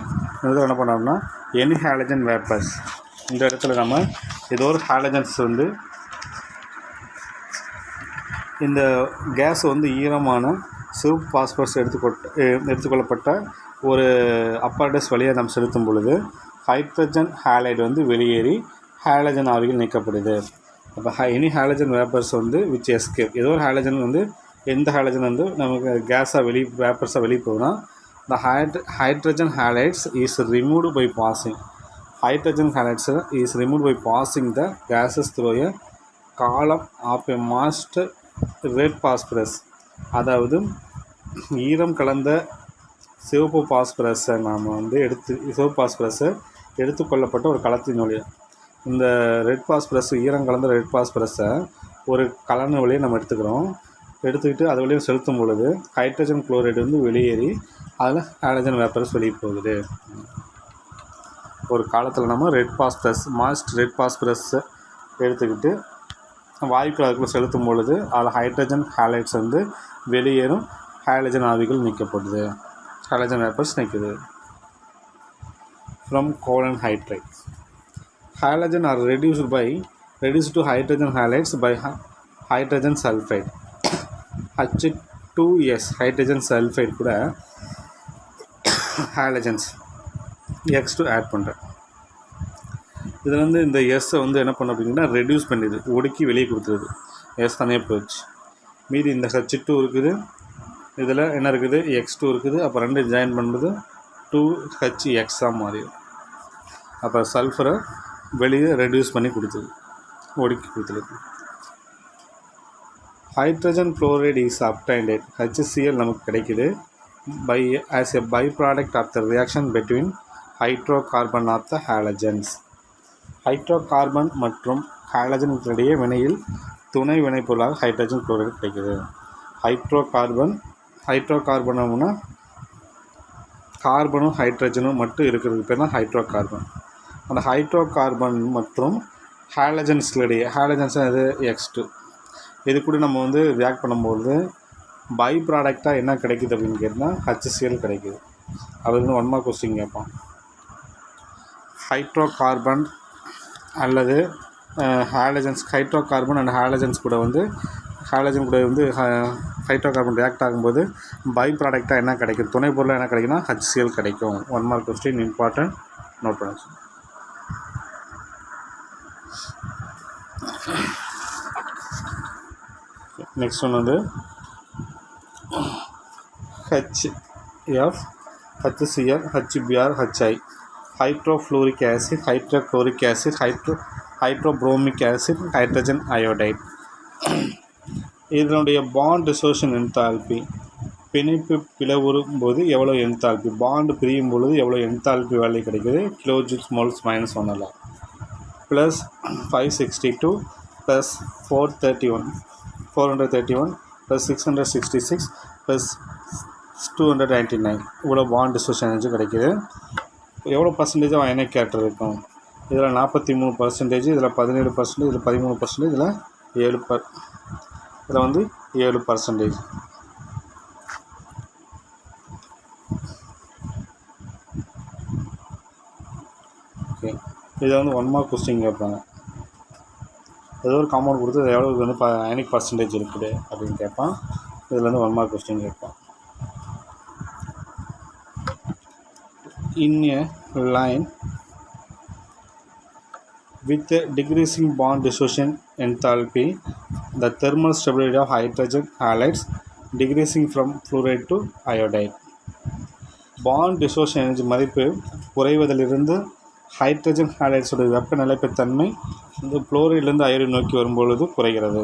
இதில் என்ன பண்ணோம்னா எனி ஹாலஜன் வேப்பர்ஸ் இந்த இடத்துல நம்ம ஏதோ ஒரு ஹாலஜன்ஸ் வந்து இந்த கேஸ் வந்து ஈரமான சிவப்பு பாஸ்பரஸ் எடுத்துக்கொள்ளப்பட்ட ஒரு அப்பரடஸ் வழியாக நம்ம செலுத்தும் பொழுது ஹைட்ரஜன் ஹாலைடு வந்து வெளியேறி ஹாலஜன் ஆவிகள் நீக்கப்படுது. அப்போ எனி ஹாலஜன் வேப்பர்ஸ் வந்து விச் எஸ்கேப் ஏதோ ஒரு ஹாலஜன் வந்து எந்த ஹாலஜன் வந்து நமக்கு கேஸாக வேப்பர்ஸாக வெளியே போகுதுன்னா the hydrogen halides is removed by passing. Hydrogen halides is removed by passing the gases through a column of a moist red phosphorus. அதாவது ஈரம் கலந்த சிவப்பு பாஸ்பரஸை நாம் வந்து சிவப்பு பாஸ்பரஸை எடுத்துக்கொள்ளப்பட்ட ஒரு களத்தின் வழியாக இந்த ரெட் பாஸ்பரஸ் ஈரம் கலந்த ரெட் பாஸ்பரஸை ஒரு கலன் வழியை நம்ம எடுத்துக்கிட்டு அது வழியாக செலுத்தும் பொழுது ஹைட்ரஜன் குளோரைடு வந்து வெளியேறி அதில் ஹாலஜன் வேப்பரஸ் வெளியே போகுது. ஒரு காலத்தில் நம்ம மாஸ்ட் ரெட் பாஸ்பரஸை எடுத்துக்கிட்டு வாயுக்கள் அதுக்குள்ளே செலுத்தும் பொழுது அதில் ஹைட்ரஜன் ஹாலைட்ஸ் வந்து வெளியேறும் ஹாலஜன் ஆவிகள் நீக்கப்படுது. ஹாலஜன் வேப்பர்ஸ் நிற்குது. From colon hydrides halogen are reduced to hydrogen halides by hydrogen sulfide. H2S hydrogen sulfide கூட halogens X2 ஆட் பண்ணுறேன். இதில் வந்து இந்த எஸ்ஸை வந்து என்ன பண்ண அப்படின்னா ரெடியூஸ் பண்ணிடுது, ஒடுக்கி வெளியே கொடுத்துருது. எஸ் தனியாக போயிடுச்சு. மீதி இந்த H2 இருக்குது, இதில் என்ன இருக்குது X2 இருக்குது. அப்போ 2 ஜாயின் பண்ணுறது 2HX மாறிடும். அப்போ சல்ஃபரை வெளியே ரெடியூஸ் பண்ணி கொடுத்துது, ஒடுக்கி கொடுத்துருது. Hydrogen chloride is obtained HCl நமக்கு கிடைக்குது by as a by product of the reaction between hydrocarbon of the halogens. Hydrocarbon மற்றும் ஹாலஜனுக்கிடையே வினையில் துணை வினைப்பொருளாக ஹைட்ரஜன் குளோரைடு கிடைக்குது. ஹைட்ரோ கார்பனம்னா கார்பனும் ஹைட்ரஜனும் மட்டும் இருக்கிறதுக்கு பேர் தான் ஹைட்ரோ கார்பன். அந்த ஹைட்ரோ கார்பன் மற்றும் ஹாலஜன்ஸ்களிடையே ஹாலஜன்ஸ் அது X2 இது கூட நம்ம வந்து ரியாக்ட் பண்ணும்போது பை ப்ராடக்டாக என்ன கிடைக்குது அப்படின்னு கேட்டால் HCl கிடைக்குது. அது வந்து 1 மார்க் கொஸ்டின் கேட்பான். ஹைட்ரோ கார்பன் அல்லது ஹைட்ரோ கார்பன் அண்ட் ஹாலஜன்ஸ் கூட வந்து ஹைட்ரோ கார்பன் ரியாக்ட் ஆகும்போது பை ப்ராடக்டாக என்ன கிடைக்கும், துணை பொருளாக என்ன கிடைக்குன்னா HCl கிடைக்கும். 1 மார்க் கொஸ்டின் இம்பார்ட்டன்ட், நோட் பண்ணுங்க. நெக்ஸ்ட் ஒன்று வந்து HF HCl HBr HI hydrofluoric acid, hydrochloric acid, hydrobromic acid, hydrogen iodide. இதனுடைய பாண்ட் டிசோஷன் என்தால்பி, பிணைப்பு பிளவுறும் போது எவ்வளோ என்தால்பி, பாண்டு பிரியும் பொழுது எவ்வளோ என்தால்பி வேல்யூ கிடைக்குது, kilojoules moles -1 plus 562 plus 431 plus 666 plus 299 இவ்வளோ பாண்ட் டிசோஷன் எனர்ஜி கிடைக்கிது. எவ்வளோ பர்சன்டேஜ் அயனிக் கேரக்டர் இருக்கும், இதில் 43%, இதில் 17%, இதில் 13%, இதில் 7%. ஓகே, இதை வந்து 1 மார்க் கொஸ்டின் கேட்பாங்க. ஏதோ ஒரு காம்பவுண்ட் கொடுத்து எவ்வளோ வந்து அயனிக் பர்சன்டேஜ் இருக்குது அப்படின்னு கேட்பான். இதில் வந்து 1 மார்க் கொஸ்டின் கேட்பான். in a line with a decreasing bond dissociation enthalpy, the thermal stability of hydrogen halides decreasing from fluoride to iodide. Bond dissociation energy மதிப்பு குறைவதிலிருந்து ஹைட்ரஜன் ஹாலைட்ஸோட வெப்ப நிலைப்புத்தன்மை இந்த குளோரைட்லேருந்து அயோடின் நோக்கி வரும்பொழுது குறைகிறது.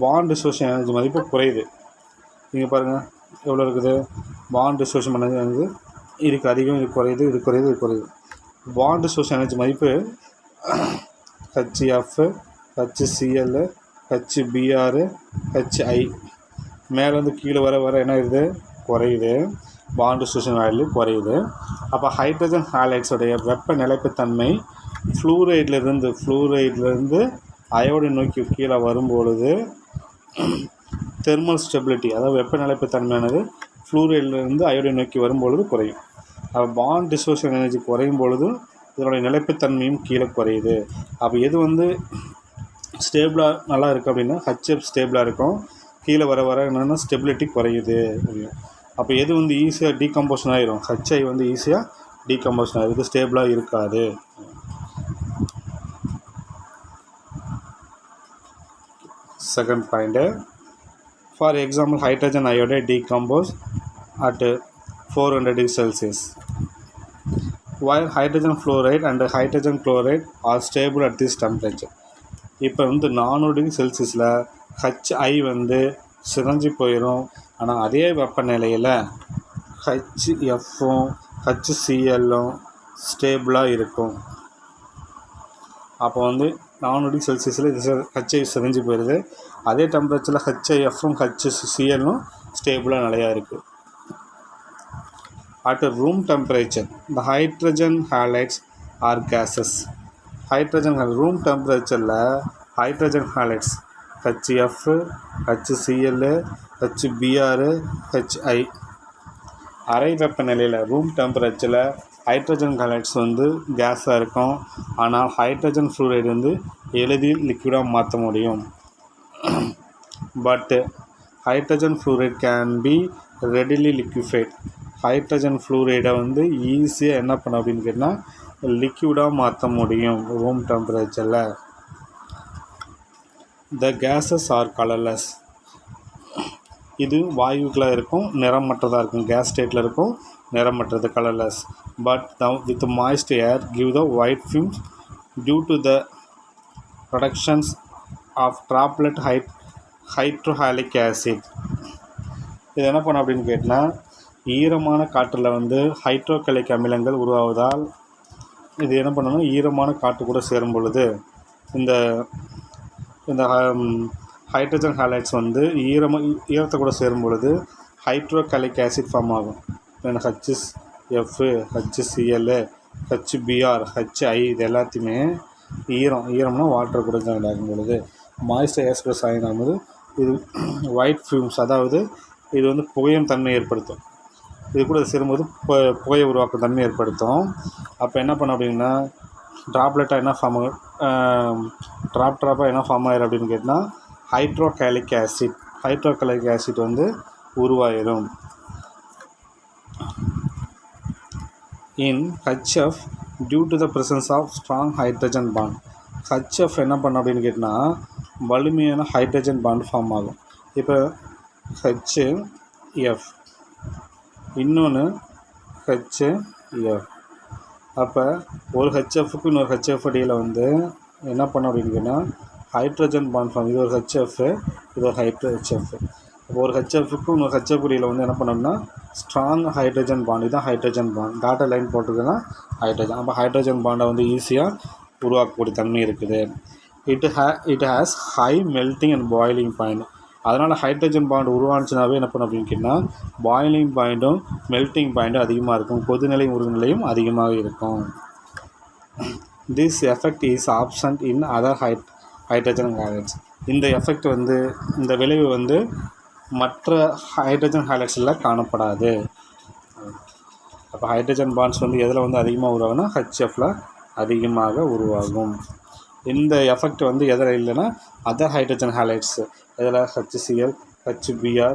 பாண்ட் டிசோஷன் எனர்ஜி மதிப்பு குறையுது. நீங்கள் பாருங்கள் எவ்வளோ இருக்குது. பாண்ட் டிசோஷன் எனர்ஜி வந்து இதுக்கு அதிகம், இது குறையுது, இது குறையுது, இது குறையுது. பாண்ட் டிசோஷன் எனர்ஜி மதிப்பு HF, HCl, HBr, HI மேலேருந்து கீழே வர வர என்ன ஆகுது, குறையுது. பாண்ட் டிசோஷன் வேல்யூ குறையுது. அப்போ ஹைட்ரஜன் ஹாலைட்ஸோடைய வெப்ப நிலைப்புத்தன்மை ஃப்ளூரைட்லேருந்து அயோடின் நோக்கி கீழே வரும்பொழுது தெர்மல் ஸ்டெபிலிட்டி, அதாவது வெப்ப நிலைப்புத்தன்மையானது ஃப்ளூரைட்லேருந்து அயோடின் நோக்கி வரும்பொழுது குறையும். அப்போ பாண்ட் டிசோஷன் எனர்ஜி குறையும் பொழுது இதனுடைய நிலைப்புத்தன்மையும் கீழே குறையுது. அப்போ எது வந்து ஸ்டேபிளாக நல்லா இருக்குது அப்படின்னா HF ஸ்டேபிளாக இருக்கும். கீழே வர வர என்னென்னா ஸ்டெபிலிட்டி குறையுது. அப்போ எது வந்து ஈஸியாக டீகம்போஷன் ஆகிரும், HI வந்து ஈஸியாக டீகம்போஷன் ஆகிடும், இது ஸ்டேபிளாக இருக்காது. Second point, for example hydrogen iodide decompose at 400 degrees Celsius, while hydrogen fluoride and hydrogen chloride are stable at this temperature. இப்போ வந்து 400 டிகிரி செல்சியஸில் HI வந்து சிதைஞ்சு போயிடும். ஆனால் அதே வெப்பநிலையில் HFும் HClயும் ஸ்டேபிளாக இருக்கும். அப்போ வந்து 400 டிகிரி செல்சியஸில் இது HI சிதைஞ்சு போயிடுது. அதே டெம்பரேச்சரில் HIFும் HClயும் ஸ்டேபிளாக நிலையாக இருக்குது. At room temperature, the hydrogen halides are gases. room temperatureல hydrogen halides HF, HCl, HBr, HI. அறை வெப்பநிலையில் ரூம் டெம்பரேச்சரில் ஹைட்ரஜன் ஹாலைட்ஸ் வந்து கேஸாக இருக்கும். ஆனால் ஹைட்ரஜன் ஃப்ளூரைடு வந்து எளிதில் லிக்விடாக மாற்ற முடியும். But hydrogen fluoride can be readily liquefied. Hydrogen ஃப்ளூரைடை வந்து ஈஸியாக என்ன பண்ண அப்படின்னு கேட்டால் லிக்விடாக மாற்ற முடியும் ரூம் டெம்பரேச்சரில். The gases are colourless. இது வாயுக்களாக இருக்கும், நிறமற்றதாக இருக்கும். கேஸ் ஸ்டேட்டில் இருக்கும், நிறமற்றது, colourless. But with moist air give the white fumes due to the productions of droplet hydrohalic acid. இது என்ன பண்ண அப்படின்னு கேட்டால் ஈரமான காற்றில் வந்து ஹைட்ரோக்களிக் அமிலங்கள் உருவாவதால் இது என்ன பண்ணணும், ஈரமான காற்று கூட சேரும் பொழுது இந்த இந்த ஹைட்ரஜன் ஹாலைட்ஸ் வந்து ஈரத்தை கூட சேரும் பொழுது ஹைட்ரோக்களிக் ஆசிட் ஃபார்ம் ஆகும். HF, HCl, HBr, HI இது எல்லாத்தையுமே ஈரம்னா வாட்டர் கூட ஜாயின் ஆகும் பொழுது மாய்ஸ்டர் ஏர் கூட ஜாயின் ஆகும்போது இது ஒயிட் ஃபியூம்ஸ், அதாவது இது வந்து புகையும் தன்மை ஏற்படுத்தும். இது கூட சேரும்போது புகையை உருவாக்கும் தன்மை ஏற்படுத்தும். அப்போ என்ன பண்ண அப்படின்னா ட்ராப்லெட்டாக என்ன ஃபார்ம் ஆகும், ட்ராப்பாக என்ன ஃபார்ம் ஆயிரும் அப்படின்னு கேட்டால் ஹைட்ரோக்ளிக் ஆசிட் வந்து உருவாயிரும். In HF due to the presence of strong hydrogen bond. HF என்ன பண்ண அப்படின்னு கேட்டால் வலிமையான ஹைட்ரஜன் பாண்ட் ஃபார்ம் ஆகும். இப்போ HF இன்னொன்று HF. அப்போ ஒரு HFக்கு இன்னொரு HF அடியில் வந்து என்ன பண்ண அப்படின்னா ஹைட்ரஜன் பாண்ட் ஃபார்ம். இது ஒரு HF, இது ஒரு HF. அப்போ ஒரு HFக்கு இன்னொரு HF அடியில் வந்து என்ன பண்ணோம்னா ஸ்ட்ராங் ஹைட்ரஜன் பாண்ட், இதுதான் ஹைட்ரஜன் பாண்ட். டாட்டா லைன் போட்டுருக்குன்னா ஹைட்ரஜன். அப்போ ஹைட்ரஜன் பாண்டை வந்து ஈஸியாக உருவாக்கக்கூடிய தன்மை இருக்குது. It has high melting and boiling point. அதனால் ஹைட்ரஜன் பாண்ட் உருவானுச்சுனாவே என்ன பண்ணும் அப்படின்னு கேட்டால் பாயிலிங் பாயிண்ட்டும் மெல்ட்டிங் பாயிண்ட்டும் அதிகமாக இருக்கும், கொதிநிலையும் உருகுநிலையும் அதிகமாக இருக்கும். This effect is absent in other hydrogen halides. இந்த எஃபெக்ட் வந்து இந்த விளைவு வந்து மற்ற ஹைட்ரஜன் ஹாலைட்ஸில் காணப்படாது. அப்போ ஹைட்ரஜன் பாண்ட்ஸ் வந்து எதில் வந்து அதிகமாக உருவாகும்னா HFல அதிகமாக உருவாகும். இந்த எஃபெக்ட் வந்து எதில் இல்லைன்னா அதர் ஹைட்ரஜன் ஹாலைட்ஸ் இதில் HCl, HBr,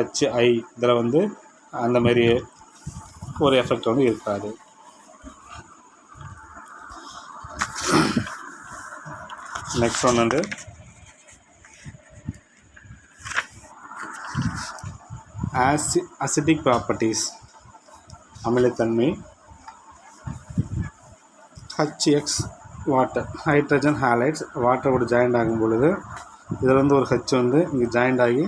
HI இதில் வந்து அந்தமாரி ஒரு எஃபெக்ட் வந்து இருக்காது. நெக்ஸ்ட் ஒன் வந்து அசிடிக் ப்ராப்பர்ட்டிஸ், அமிலத்தன்மை. ஹச்எக்ஸ் வாட்டர், ஹைட்ரஜன் ஹேலைட்ஸ் வாட்டரோட ஜாயிண்ட் ஆகும் பொழுது இதில் வந்து ஒரு ஹச் வந்து இங்கே ஜாயிண்ட் ஆகி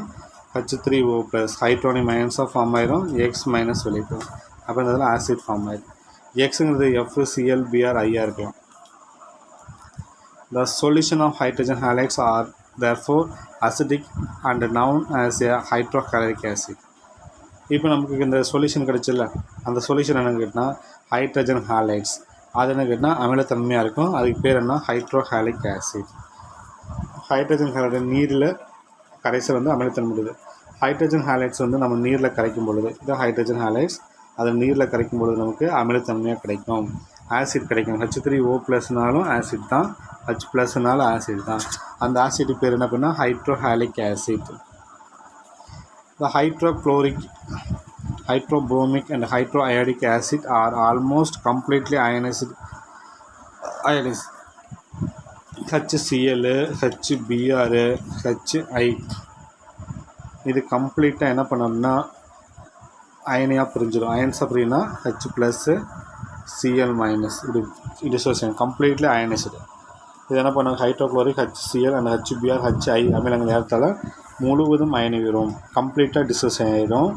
H3O+, ஹைட்ரோனியம் அயன்ஸாக ஃபார்ம் ஆயிரும், எக்ஸ் மைனஸ் வெளியிடும். அப்போ இந்த இதில் ஆசிட் ஃபார்ம் ஆயிடும். எக்ஸுங்கிறது FCl(Br)(I) இருக்கலாம். The solution of hydrogen halides are therefore acidic and known as a hydrochloric acid. இப்போ நமக்கு இந்த சொல்யூஷன் கிடச்சில்ல, அந்த சொல்யூஷன் என்னன்னு கேட்டால் ஹைட்ரஜன் ஹாலைட்ஸ். அது என்ன கேட்டால் அமிலத்தன்மையாக இருக்கும். அதுக்கு பேர் என்ன? ஹைட்ரோஹாலிக் ஆசிட். ஹைட்ரஜன் ஹாலைடு நீரில் கரைசல் வந்து அமிலத்தன்மை இருக்குது. ஹைட்ரஜன் ஹாலைட்ஸ் வந்து நம்ம நீரில் கரைக்கும் பொழுது, இது ஹைட்ரஜன் ஹாலைட்ஸ், அது நீரில் கரைக்கும் பொழுது நமக்கு அமிலத்தன்மையாக கிடைக்கும், ஆசிட் கிடைக்கும். H3O+னாலும் ஆசிட் தான், H+னாலும் ஆசிட் தான். அந்த ஆசிட் பேர் என்ன பண்ணால் ஹைட்ரோஹாலிக் acid. The hydrochloric, hydrobromic and hydroiodic acid are almost completely ionized. HCl, HBr, HI இது கம்ப்ளீட்டாக என்ன பண்ணோம்னா அயனியாக பிரிஞ்சிடும். அயன்ஸாக பிரியுன்னா H+Cl- இது டிசோசியேஷன் கம்ப்ளீட்லி அயனைஸ்டு. இது என்ன பண்ணுவாங்க? Hydrochloric, HCl and HBr, HI அமிலங்கள் ஏறத்தால் முழுவதும் அயனிவிடும், கம்ப்ளீட்டாக டிசோசியேஷன் ஆகிடும்.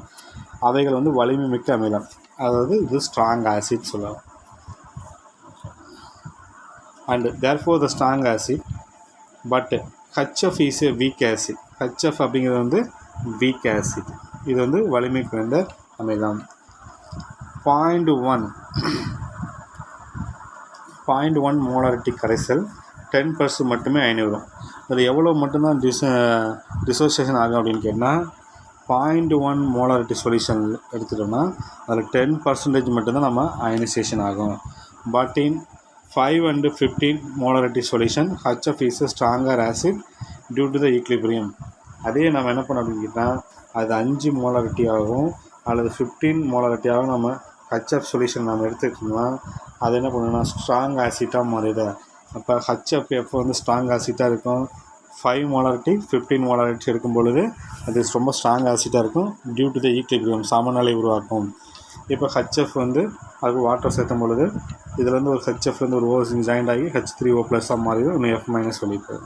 அவைகள் வந்து வலிமை மிக்க அமிலம், அதாவது இது ஸ்ட்ராங் ஆசிட் சொல்லலாம். And therefore the strong acid, but HF is a week acid. HF அப்படிங்கிறது வந்து வீக் ஆசிட், இது வந்து வலிமை குறைந்த அமிலம். 0.1 மோலாரிட்டி கரைசல் 10% மட்டுமே அயனி வரும். அது எவ்வளோ மட்டும்தான் டிசோசியேஷன் ஆகும் அப்படின்னு கேட்டால் 0.1 மோலாரிட்டி சொல்யூஷன் எடுத்துட்டோம்னா அதில் 10% மட்டும்தான் நம்ம அயனைசேஷன் ஆகும். But in 5 and 15 molarity solution HF is stronger acid due to the equilibrium. அதே நம்ம என்ன பண்ணோம் அப்படின்னு கேட்டால் அது 5 மோலாரிட்டி ஆகும் அல்லது 15 மோலாரிட்டி ஆகும். நம்ம HF சொல்யூஷன் நம்ம எடுத்துக்கிட்டோம்னா அது என்ன பண்ணணும்னா ஸ்ட்ராங் ஆசிட்டாக மாறிடுது. அப்போ HF எப்போ வந்து ஸ்ட்ராங் ஆசிட்டாக இருக்கும்? 5 மோலாரிட்டி 15 மோலாரிட்டி எடுக்கும் பொழுது அது ரொம்ப ஸ்ட்ராங் ஆசிட்டாக இருக்கும். டியூ டு த ஈக்லிபிரியம், சமநிலை உருவாக்கும். இப்போ HF வந்து அதுக்கு வாட்டர் சேர்த்தும் பொழுது இதில் வந்து ஒரு HFலேருந்து ஒரு O ஜாயிண்ட் ஆகி H3O+ஆக மாறிடும், இன்னும் F- வெளியிட்டு.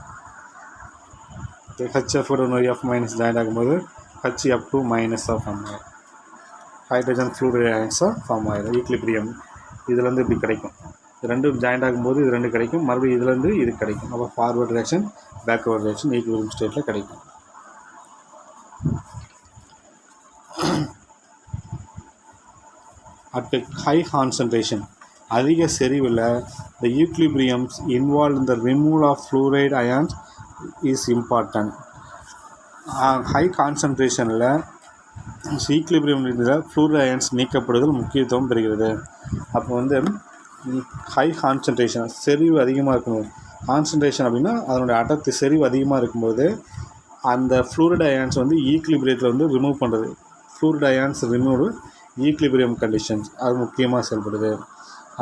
HF இன்னொரு F- ஜாயிண்ட் ஆகும்போது HF2- ஃபார்ம் ஆகும், ஹைட்ரஜன் ஃப்ளூரைடு அயன்ஸாக ஃபார்ம் ஆகிடும். ஈக்லிபிரியம் இதுலேருந்து இப்படி கிடைக்கும். இது ரெண்டும் ஜாயிண்ட் ஆகும்போது இது ரெண்டு கிடைக்கும், மறுபடியும் இதுலேருந்து இது கிடைக்கும். அப்போ forward reaction, backward reaction equilibrium ஸ்டேட்டில் கிடைக்கும். அட் ஹை கான்சன்ட்ரேஷன், அதிக செறிவில் the equilibriums involve in the removal of fluoride ions is important. High கான்சன்ட்ரேஷனில் ஈக்லிபிரியம் இதில் ஃப்ளூரைடு அயான்ஸ் நீக்கப்படுதல் முக்கியத்துவம் பெறுகிறது. அப்போ வந்து ஹை கான்சன்ட்ரேஷன், செறிவு அதிகமாக இருக்கும்போது, கான்சன்ட்ரேஷன் அப்படின்னா அதனுடைய அடர்த்தி செறிவு அதிகமாக இருக்கும்போது அந்த ஃப்ளூரைடு அயான்ஸ் வந்து ஈக்லிபிரியத்தில் வந்து ரிமூவ் பண்ணுறது. Fluoride ions remove equilibrium conditions அது முக்கியமாக செயல்படுது.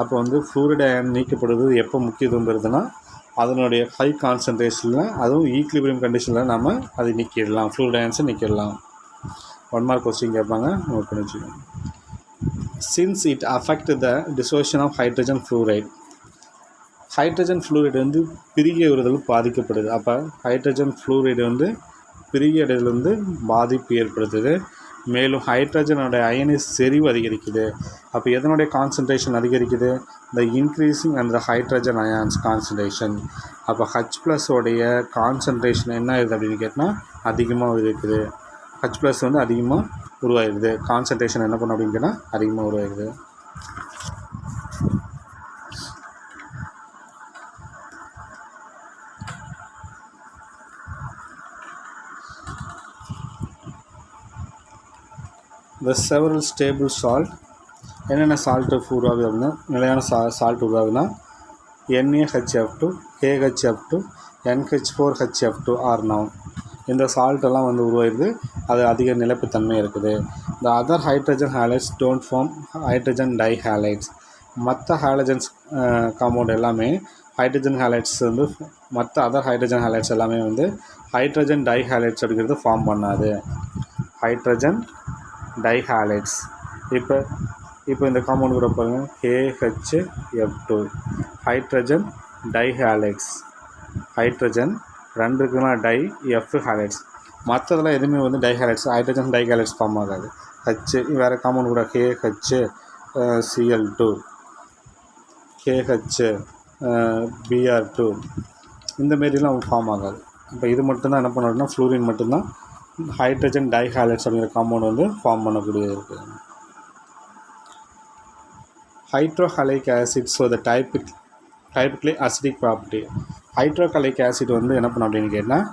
அப்போ வந்து ஃப்ளூரைடு அயான் நீக்கப்படுவது எப்போ முக்கியத்துவம் பெறுதுன்னா அதனுடைய ஹை கான்சன்ட்ரேஷனில், அதுவும் ஈக்லிபிரியம் கண்டிஷனில் நம்ம அதை நீக்கிடலாம், ஃப்ளூரைடு அயான்ஸை நீக்கிடலாம். 1 மார்க் கொஸ்டின் கேட்பாங்க, நோட் பண்ணி வச்சுக்கோங்க. Since it affect the dissociation of hydrogen fluoride, hydrogen fluoride வந்து பிரிகை வருதல் பாதிக்கப்படுது. அப்போ ஹைட்ரஜன் ஃப்ளூரைடு வந்து பிரிகை அடைதல் வந்து பாதிப்பு ஏற்படுத்துது. மேலும் ஹைட்ரஜனோட அயனிஸ் செறிவு அதிகரிக்குது. அப்போ எதனுடைய கான்சன்ட்ரேஷன் அதிகரிக்குது? த இன்க்ரீஸிங் அந்த ஹைட்ரஜன் அயான்ஸ் கான்சன்ட்ரேஷன். அப்போ H+ உடைய கான்சன்ட்ரேஷன் என்ன ஆகுது அப்படின்னு கேட்டால் அதிகமாக இருக்குது. H+ வந்து அதிகமாக உருவாகிடுது. கான்சன்ட்ரேஷன் என்ன பண்ணும் அப்படின்னு கேட்டால் அதிகமாக உருவாகிடுது. The several stable salt, என்னென்ன சால்ட்டு உருவாகுது அப்படின்னா நிலையான salt உருவாகுதுன்னா NaHF2, KHF2, NH4HF2 R noun. இந்த சால்ட்டெல்லாம் வந்து உருவாகிடுது, அது அதிக நிலைப்புத்தன்மை இருக்குது. The other hydrogen halides don't form hydrogen dihalides. மற்ற ஹாலஜன்ஸ் காம்பவுண்ட் எல்லாமே ஹைட்ரஜன் ஹாலைட்ஸ் வந்து மற்ற அதர் ஹைட்ரஜன் ஹேலைட்ஸ் எல்லாமே வந்து ஹைட்ரஜன் டைஹேலைட்ஸ் அப்படிங்கிறது ஃபார்ம் பண்ணாது. ஹைட்ரஜன் டைஹேலைட்ஸ் இப்போ இந்த காம்பவுண்ட் கூட பாருங்கள், KHF2 ஹைட்ரஜன் டைஹேலைட்ஸ். ஹைட்ரஜன் 2 இருக்குன்னா டை, F ஹேலைட்ஸ். மற்றதெல்லாம் எதுவுமே வந்து டைஹேலைட்ஸ், ஹைட்ரஜன் டைஹேலைட்ஸ் ஃபார்ம் ஆகாது. வேறு காம்பவுண்ட் கூட KHCl2, KHBr2 இந்த மாரிலாம் ஃபார்ம் ஆகாது. இப்போ இது மட்டும்தான் என்ன பண்ணணும்னா ஃப்ளூரின் மட்டும்தான் ஹைட்ரஜன் டைஹேலைட்ஸ் அப்படிங்கிற காம்பவுண்ட் வந்து ஃபார்ம் பண்ணக்கூடியது இருக்குது. Hydrohalic acid so the typically acidic property. Hydrohalic acid வந்து என்ன பண்ணும் அப்படின்னு கேட்டால்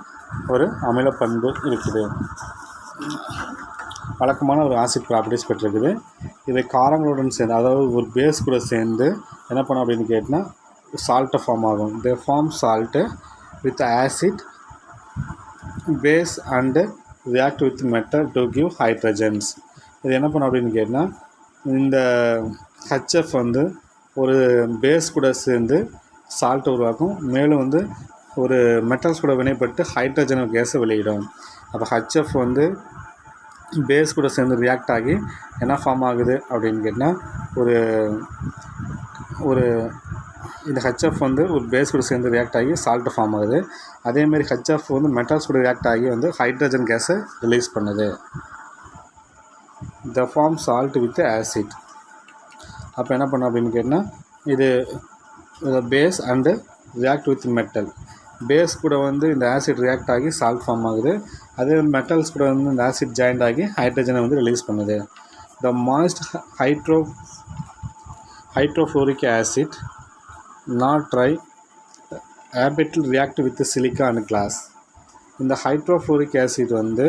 ஒரு அமில பண்பு இருக்குது, வழக்கமான ஒரு ஆசிட் ப்ராப்பர்ட்டிஸ் பெற்றிருக்குது. இதை காரங்களுடன் சேர்ந்து, அதாவது ஒரு பேஸ் கூட சேர்ந்து என்ன பண்ணும் அப்படின்னு கேட்டால் சால்ட்டை ஃபார்ம் ஆகும். They form salt with acid base and react with metal to give hydrogens. இது என்ன பண்ணும் அப்படின்னு கேட்டால் இந்த HF வந்து ஒரு பேஸ் கூட சேர்ந்து சால்ட்டை உருவாக்கும், மேலும் வந்து ஒரு மெட்டல்ஸ் கூட வினைப்பட்டு ஹைட்ரஜன் கேஸை வெளியிடும். அப்போ HF வந்து பேஸ் கூட சேர்ந்து ரியாக்ட் ஆகி என்ன ஃபார்ம் ஆகுது அப்படின்னு கேட்டால் ஒரு இந்த HF வந்து ஒரு பேஸ் கூட சேர்ந்து ரியாக்ட் ஆகி சால்ட்டு ஃபார்ம் ஆகுது. அதேமாரி HF வந்து மெட்டல்ஸ் கூட ரியாக்ட் ஆகி வந்து ஹைட்ரஜன் கேஸை ரிலீஸ் பண்ணுது. The form salt with acid. அப்போ என்ன பண்ணும் அப்படின்னு கேட்டால் இது base and react with metal. Base கூட வந்து இந்த ஆசிட் ரியாக்ட் ஆகி சால்ட் ஃபார்ம் ஆகுது. அதே மெட்டல்ஸ் கூட வந்து இந்த ஆசிட் ஜாயிண்ட் ஆகி ஹைட்ரஜனை வந்து ரிலீஸ் பண்ணுது. The moist hydrofluoric acid not dry ஆபிட்டில் react with silica and glass. இந்த ஹைட்ரோஃப்ளோரிக் ஆசிட் வந்து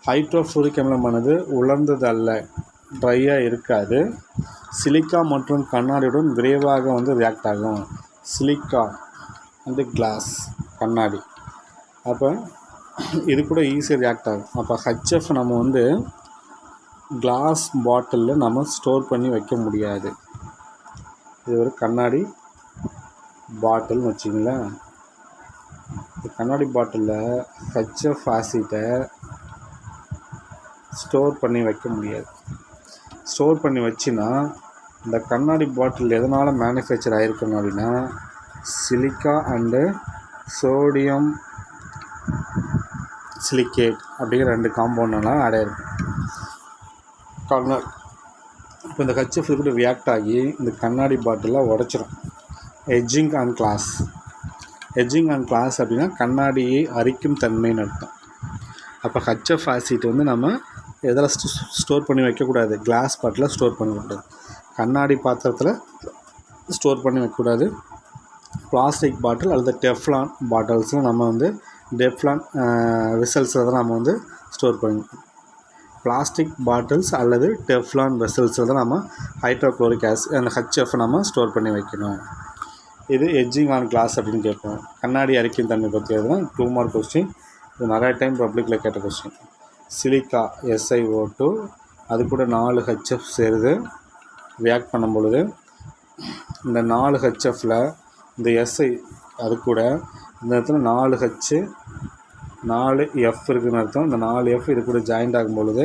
ஹைட்ரோஃப்ளோரிக் அமிலமானது உலர்ந்தது அல்ல, ட்ரையாக இருக்காது. சிலிக்கா மற்றும் கண்ணாடியுடன் விரைவாக வந்து ரியாக்ட் ஆகும். சிலிக்கா அண்டு கிளாஸ், கண்ணாடி. அப்போ இது கூட ஈஸியாக ரியாக்ட் ஆகும். அப்போ HF நம்ம வந்து கிளாஸ் பாட்டிலில் நம்ம ஸ்டோர் பண்ணி வைக்க முடியாது. இது ஒரு கண்ணாடி பாட்டில்னு வச்சிங்களேன். கண்ணாடி பாட்டிலில் HF ஆசிட்டை ஸ்டோர் பண்ணி வைக்க முடியாது. ஸ்டோர் பண்ணி வச்சுன்னா இந்த கண்ணாடி பாட்டில் எதனால் மேனுஃபேக்சர் ஆகிருக்கணும் அப்படின்னா சிலிக்கா அண்டு சோடியம் சிலிக்கேட் அப்படிங்கிற 2 காம்பவுண்டெல்லாம் ஆடாயிருக்கும். இப்போ இந்த HF கூட ரியாக்ட் ஆகி இந்த கண்ணாடி பாட்டிலில் உடச்சிரும். Edging and class. Edging and class அப்படின்னா கண்ணாடியை அரிக்கும் தன்மைன்னு அர்த்தம். அப்போ HF ஆசிட் வந்து நம்ம எதில் ஸ்டோர் பண்ணி வைக்கக்கூடாது, கிளாஸ் பாட்டிலில் ஸ்டோர் பண்ணி வைக்கக்கூடாது, கண்ணாடி பாத்திரத்தில் ஸ்டோர் பண்ணி வைக்கக்கூடாது. பிளாஸ்டிக் பாட்டில் அல்லது டெஃப்லான் பாட்டில்ஸில் நம்ம வந்து டெஃப்லான் வெசல்ஸில் தான் நம்ம வந்து ஸ்டோர் பண்ணிக்கணும். பிளாஸ்டிக் பாட்டில்ஸ் அல்லது டெஃப்லான் வெசல்ஸில் தான் நம்ம ஹைட்ரோக்ளோரிக் ஆசிட் அந்த HF நம்ம ஸ்டோர் பண்ணி வைக்கணும். இது எட்ஜிங் ஆன் கிளாஸ் அப்படின்னு கேட்போம். கண்ணாடி அரிக்கும் தன்மை பற்றி எதுனா 2 மார்க் கொஸ்டின். இது நிறைய டைம் பப்ளிக்கில் கேட்ட கொஸ்டின். சிலிக்கா SiO2 அது கூட 4 HF சேருது. ரியாக்ட் பண்ணும் பொழுது இந்த 4 HFல இந்த Si அது கூட இந்த இடத்துல 4 H 4 F இருக்குதுன்னு அர்த்தம். இந்த 4 F இது கூட ஜாயிண்ட் ஆகும் பொழுது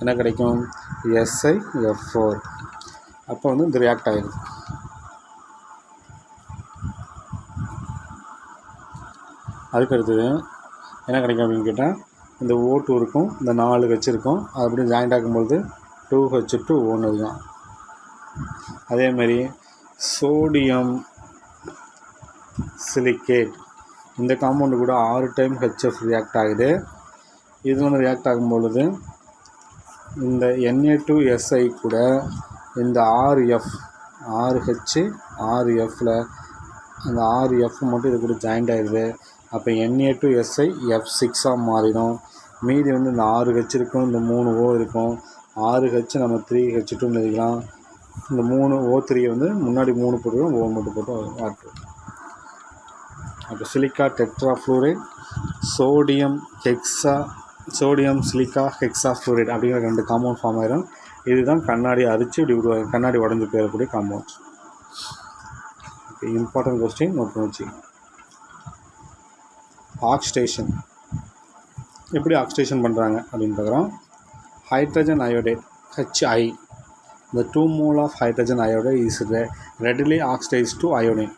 என்ன கிடைக்கும், SiF4. அப்போ வந்து இந்த ரியாக்ட் ஆகிடும். அதுக்கடுத்தது என்ன கிடைக்கும் அப்படின்னு கேட்டால் இந்த O2 இருக்கும், இந்த 4 H இருக்கும், அது அப்படி ஜாயிண்ட் ஆகும்பொழுது 2H2 1 இருக்கும். அதேமாதிரி சோடியம் சிலிக்கேட் இந்த காம்பவுண்டு கூட 6 டைம் HF ரியாக்ட் ஆகுது. இது வந்து ரியாக்ட் ஆகும்பொழுது இந்த Na2Si கூட இந்த 6F 6H 6Fல அந்த 6F மட்டும் இது கூட ஜாயிண்ட் ஆகிடுது. அப்போ Na2Si F6ஆக மாறிடும். மீதி வந்து இந்த 6H இருக்கும், இந்த 3 O இருக்கும். 6H நம்ம 3H2 எழுதிக்கலாம். இந்த 3 O3 வந்து முன்னாடி 3 போட்டுருக்கோம், O மட்டும் போட்டு ஆட்டு. அப்போ சிலிக்கா டெட்ராஃப்ளூரைட், சோடியம் சிலிக்கா ஹெக்ஸாஃப்ளூரைட் அப்படிங்கிற 2 காம்பவுண்ட் ஃபார்ம் ஆயிரும். இதுதான் கண்ணாடி அரிச்சு இப்படி கண்ணாடி உடஞ்சி போயிடக்கூடிய காம்பவுண்ட்ஸ். இம்பார்ட்டன்ட் கொஸ்டின் நோட் பண்ணி வச்சுக்கோங்க. ஆக்சிடேஷன் எப்படி ஆக்சிடேஷன் பண்ணுறாங்க அப்படின்னு பார்க்குறோம். Hydrogen iodide HI, the 2 mole of hydrogen iodide is readily oxidized to iodine.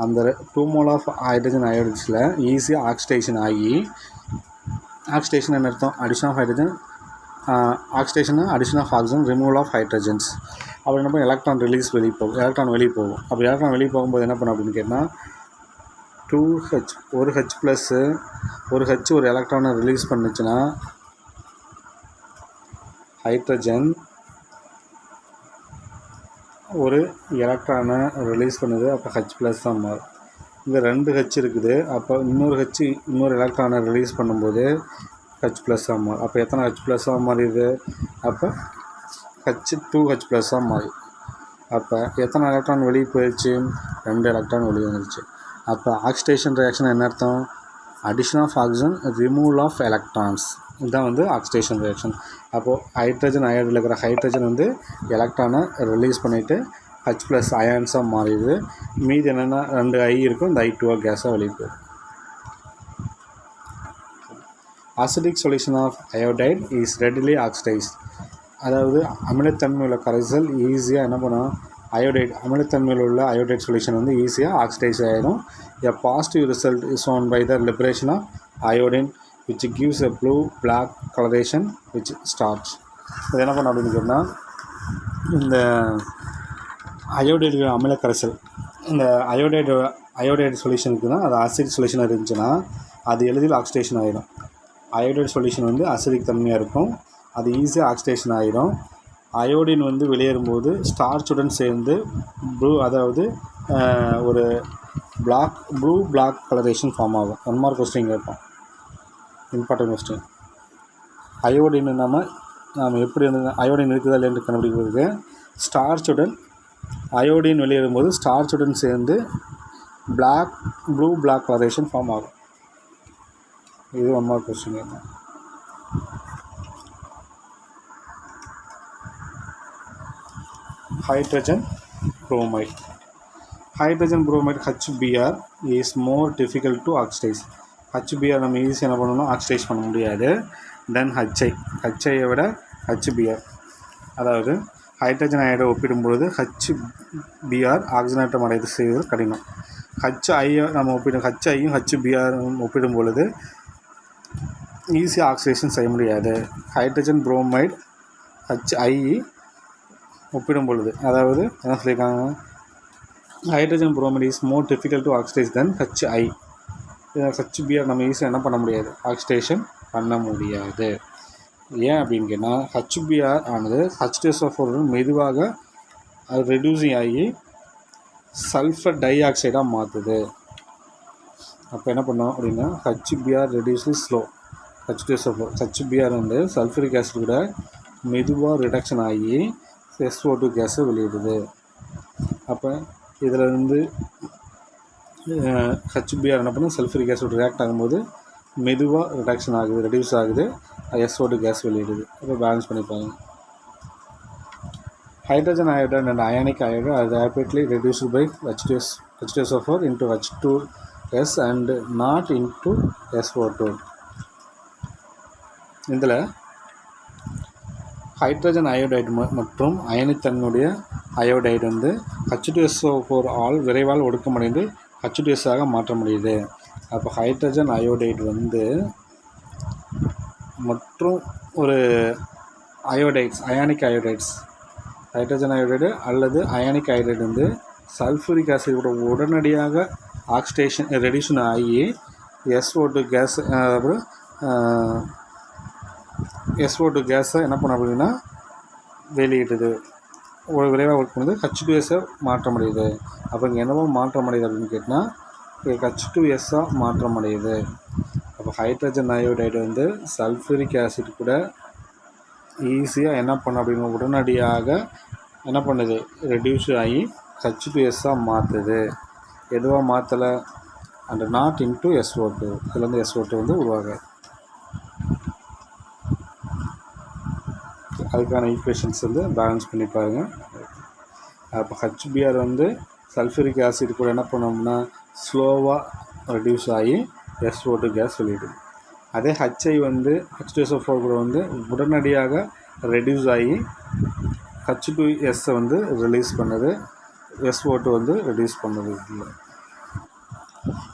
அந்த 2 mole of hydrogen iodideஸில் ஈஸியாக ஆக்சிடேஷன் ஆகி, ஆக்சிடேஷன் என்ன அர்த்தம்? Addition of hydrogen, oxidation addition of oxygen, removal of hydrogens. அப்படி என்ன பண்ண எலக்ட்ரான் ரிலீஸ் வெளியே போகும், எலக்ட்ரான் வெளியே போகும். அப்படி எலக்ட்ரான் வெளியே போகும்போது என்ன பண்ணும் அப்படின்னு கேட்டால் 2H, ஒரு H ப்ளஸ்ஸு ஒரு H ஒரு எலக்ட்ரானை ரிலீஸ் பண்ணுச்சுன்னா ஹைட்ரஜன் ஒரு எலக்ட்ரானை ரிலீஸ் பண்ணுது. அப்போ H ப்ளஸ் தான் மாறும். இங்கே 2 H இருக்குது. அப்போ இன்னொரு எலக்ட்ரானை ரிலீஸ் பண்ணும்போது H ப்ளஸ் தான் மாறும். அப்போ எத்தனை H ப்ளஸ்ஸாக மாறிடுது? அப்போ H2H ப்ளஸ்ஸாக மாறி. அப்போ எத்தனை எலக்ட்ரான் வெளியே போயிடுச்சு? 2 எலக்ட்ரான் வெளியே வந்துடுச்சு. அப்போ ஆக்சிடேஷன் ரியாக்ஷன் என்ன அர்த்தம்? Addition of oxygen, removal of electrons. இதுதான் வந்து ஆக்சிடேஷன் ரியாக்ஷன். அப்போது ஹைட்ரஜன் அயோடைடில் இருக்கிற ஹைட்ரஜன் வந்து எலக்ட்ரானை ரிலீஸ் பண்ணிவிட்டு H ப்ளஸ் அயான்ஸாக மாறிடுது. மீதி என்னென்னா 2 I இருக்கும், இந்த I2 கேஸாக வெளியே போகுது. Acidic solution of iodide is readily oxidised. அதாவது அமிலத்தன்மை உள்ள கரைசல் ஈஸியாக என்ன பண்ணும்? அயோடைட், அமிலத்தன்மையில் உள்ள அயோடைட் சொல்யூஷன் வந்து ஈஸியாக ஆக்சிடைஸ் ஆகிடும். A positive result is shown by the liberation of iodine, which gives a blue-black coloration which starch. இது என்ன பண்ண அப்படின்னு சொன்னால், இந்த அயோடைடு அமில கரைசல், இந்த அயோடைடு சொல்யூஷனுக்கு தான் அது அசிட் சொல்யூஷன் இருந்துச்சுன்னா அது எளிதில் ஆக்சிடேஷன் ஆகிடும். அயோடைடு சொல்யூஷன் வந்து அசிடிக் தன்மையாக இருக்கும், அது ஈஸியாக ஆக்சிடேஷன் ஆகிடும். அயோடின் வந்து வெளியேறும்போது ஸ்டார்ச்சுடன் சேர்ந்து அதாவது ஒரு ப்ளூ-பிளாக் கலரேஷன் ஃபார்ம் ஆகும். 1 மார்க் கொஸ்டின் கேட்போம், இம்பார்ட்டன்ட் கொஸ்டின். அயோடின் நாம் எப்படி வந்து அயோடின் இருக்குதா இல்லைன்னு கண்டுபிடிக்கிறதுக்கு ஸ்டார்ச்சுடன் அயோடின் வெளியேறும்போது ஸ்டார்ச்சுடன் சேர்ந்து ப்ளூ-பிளாக் கலரேஷன் ஃபார்ம் ஆகும். இது 1 மார்க் கொஸ்டின் கேட்போம். Hydrogen bromide. Hydrogen bromide HBr is more difficult to oxidize. HBr நம்ம ஈஸியாக என்ன பண்ணணும்? ஆக்சிடைஸ் பண்ண முடியாது. தென் HIயை விட HBr, அதாவது ஹைட்ரஜன் அயோடை ஒப்பிடும்பொழுது HBr ஆக்சிஜனேற்றம் அடைவது செய்வது கடினம். HIயை நம்ம HIயும் HBரும் ஒப்பிடும் பொழுது ஈஸியாக ஆக்சிடேஷன் செய்ய முடியாது. ஹைட்ரஜன் புரோமைடு HI ஒப்பிடும் பொழுது, அதாவது என்ன சொல்லியிருக்காங்க? Hydrogen bromide is more difficult to oxidise then HI. HBr நம்ம ஈஸியாக என்ன பண்ண முடியாது? ஆக்சிடேஷன் பண்ண முடியாது. ஏன் அப்படின்னு கேட்டால் HBr ஆனது H2SO4 மெதுவாக அது ரெடியூசிங் ஆகி சல்ஃபர் டை ஆக்சைடாக மாற்றுது. அப்போ என்ன பண்ணோம் அப்படின்னா HBr ரெடியூஸிங் ஸ்லோ. H2SO4 HBr வந்து சல்ஃபரிக் ஆசிட் கூட மெதுவாக ரிடக்ஷன் ஆகி SO2 கேஸை வெளியிடுது. அப்போ இதில் இருந்து HBr என்ன பண்ணால் சல்ஃபரிக் ஆசிட் ரியாக்ட் ஆகும்போது மெதுவாக ரிடக்ஷன் ஆகுது, ரெடியூஸ் ஆகுது, SO2 கேஸ் வெளியிடுது. அப்போ பேலன்ஸ் பண்ணிப்பாங்க. Hydrogen iodide and ionic iodide are rapidly reduced by H2SO4 into H2S and not into SO2. இதில் ஹைட்ரஜன் அயோடைடு மற்றும் அயனித்தன்மையுடைய அயோடைடு வந்து H2SO4 ஆல் விரைவால் ஒடுக்கமடைந்து H2S ஆக மாற்ற முடியுது. அப்போ ஹைட்ரஜன் அயோடைடு வந்து மற்றும் ஒரு அயோடைட்ஸ், அயானிக் அயோடைட்ஸ், ஹைட்ரஜன் அயோடைடு அல்லது அயானிக் அயோடைடு வந்து சல்ஃபூரிக் ஆசிடோட உடனடியாக ஆக்சிடேஷன் ரெடியூஷன் ஆகி SO2 கேஸ் SO2 கேஸை என்ன பண்ண அப்படின்னா வெளியிடுது. ஒரு விரைவாக ஒர்க் பண்ணுது, H2Sஐ மாற்ற முடியுது. அப்போ இங்கே என்னவோ மாற்றம் அடையுது அப்படின்னு கேட்டால் H2Sஆக மாற்றம் அடையுது. அப்போ ஹைட்ரஜன் அயோடைடு வந்து சல்ஃபூரிக் ஆசிட் கூட ஈஸியாக என்ன பண்ண அப்படின்னா உடனடியாக என்ன பண்ணுது? ரெடியூஸ் ஆகி H2Sஆக மாற்றுது. எதுவாக மாற்றலை? And not into SO2. இதுலேருந்து SO2 வந்து உருவாகுது. அதுக்கான ஈக்குவேஷன்ஸ் வந்து பேலன்ஸ் பண்ணி பாருங்கள். அப்போ HBr வந்து சல்ஃபூரிக் ஆசிட் கூட என்ன பண்ணோம்னா ஸ்லோவாக ரெடியூஸ் ஆகி SO2 கேஸ் வெளியிடுது. அதே HI வந்து H2SO4 கூட வந்து உடனடியாக ரெடியூஸ் ஆகி H2S வந்து ரிலீஸ் பண்ணுது, SO2 வந்து ரெடியூஸ் பண்ணுது. இல்லை,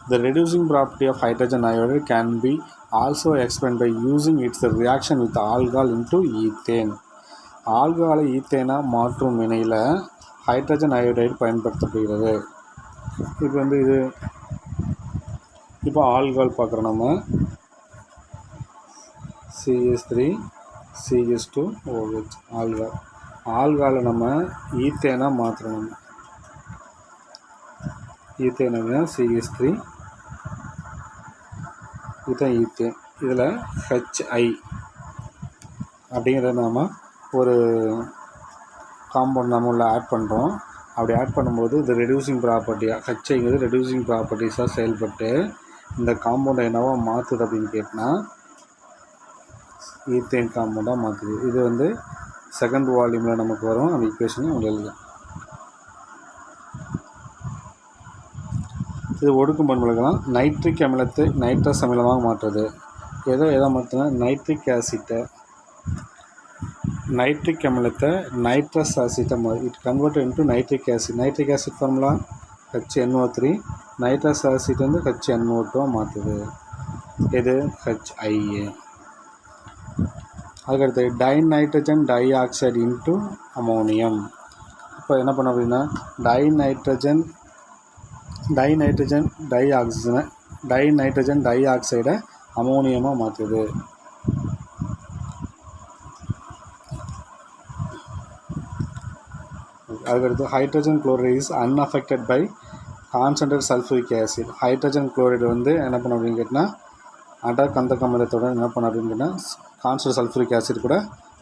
the reducing property of hydrogen iodide can be also explained by using its reaction with alcohol into ethane. ஆல்கஹாலை ஈத்தேனாக மாற்றும் வினையில் ஹைட்ரஜன் அயோடைடு பயன்படுத்தப்படுகிறது. இப்போ வந்து இப்போ ஆல்கஹால் பார்க்குறோம் நம்ம CH3 CH2 OH ஆல்கஹாலை நம்ம ஈத்தேனாக மாற்றணும். ஈத்தேன் CH3 இதுதான் ஈத்தேன். இதில் HI அப்படிங்கிறத நாம் ஒரு காம்பவுண்ட் நம்ம உள்ள ஆட் பண்ணுறோம். அப்படி ஆட் பண்ணும்போது இது ரெடியூசிங் ப்ராப்பர்ட்டியாக HIங்கிறது ரெடியூசிங் ப்ராப்பர்ட்டிஸாக செயல்பட்டு இந்த காம்பவுண்டை என்னவோ மாற்றுது அப்படின்னு கேட்டால் ஈத்தேன் காம்பவுண்டாக மாற்றுது. இது வந்து செகண்ட் வால்யூமில் நமக்கு வரும். அந்த ஈக்குவேஷனை எழுதலாம். இது ஒடுக்கும் பண்புகளுக்கெல்லாம் நைட்ரிக் அமிலத்தை நைட்ரஸ் அமிலமாக மாற்றுறது. எதை மாற்றினா நைட்ரிக் அமிலத்தை நைட்ரஸ் ஆசிட்டை it convert into nitric acid. Nitric acid formula HNO3, nitrous acid வந்து HNO2 மாற்றுது. இது HIA. அதுக்கடுத்து dinitrogen dioxide into ammonium. இப்போ என்ன பண்ண அப்படின்னா டைநைட்ரஜன் டை ஆக்சைடை அமோனியமாக மாற்றுது. அதுக்கடுத்து hydrogen chloride is unaffected by concentrated sulphuric acid. Hydrogen chloride வந்து என்ன பண்ண அப்படின்னு கேட்டால் அடர் கந்தக அமிலத்தோட என்ன பண்ண அப்படின்னு கேட்டால் கான்சன்ட்ரேட் சல்ஃபூரிக் ஆசிட் கூட